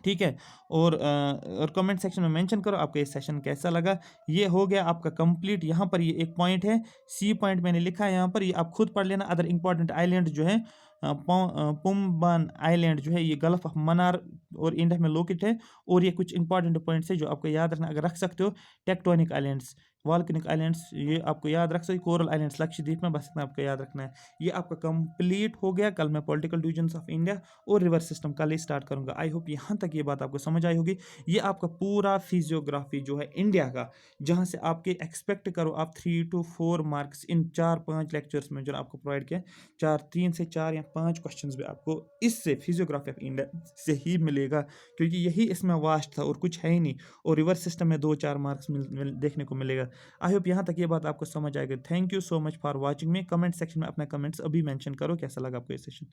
ठीक है, और कमेंट सेक्शन में मेंशन करो आपका ये सेशन कैसा लगा। ये हो गया आपका कंप्लीट। यहाँ पर ये एक पॉइंट है, सी पॉइंट मैंने लिखा है यहाँ पर, ये आप खुद पढ़ लेना। अदर इंपॉर्टेंट आइलैंड जो है, पुम्बान आइलैंड जो है, ये गल्फ ऑफ मन्नार और इंडिया में लोकेट है। और ये कुछ इंपॉर्टेंट पॉइंट्स है जो आपको याद रखना, अगर रख सकते हो। टेक्टोनिक आइलैंड्स, वॉल्केनिक आइलैंड्स, ये आपको याद रख सकते। कोरल आइलैंड्स लक्षद्वीप में, बस इतना आपको याद रखना है। ये आपका कंप्लीट हो गया। कल मैं पॉलिटिकल डिवीजन्स ऑफ इंडिया और रिवर सिस्टम कल ही स्टार्ट करूंगा। आई होप यहाँ तक ये बात आपको समझ आई होगी। ये आपका पूरा फिजियोग्राफी जो है इंडिया का, जहाँ से आपके एक्सपेक्ट करो आप 3 to 4 मार्क्स इन 4-5 लेक्चर्स में जो आपको प्रोवाइड किया, 3 से 4 या 5 क्वेश्चंस भी आपको इससे फिजियोग्राफी ऑफ इंडिया से ही मिलेगा, क्योंकि यही इसमें वास्ट था और कुछ है ही नहीं। और रिवर सिस्टम में 2-4 मार्क्स देखने को मिलेगा। आई होप यहाँ तक ये बात आपको समझ आएगा। Thank you so much for watching me. Comment section में अपना कमेंट्स अभी मेंशन करो, कैसा लगा आपको ये सेशन।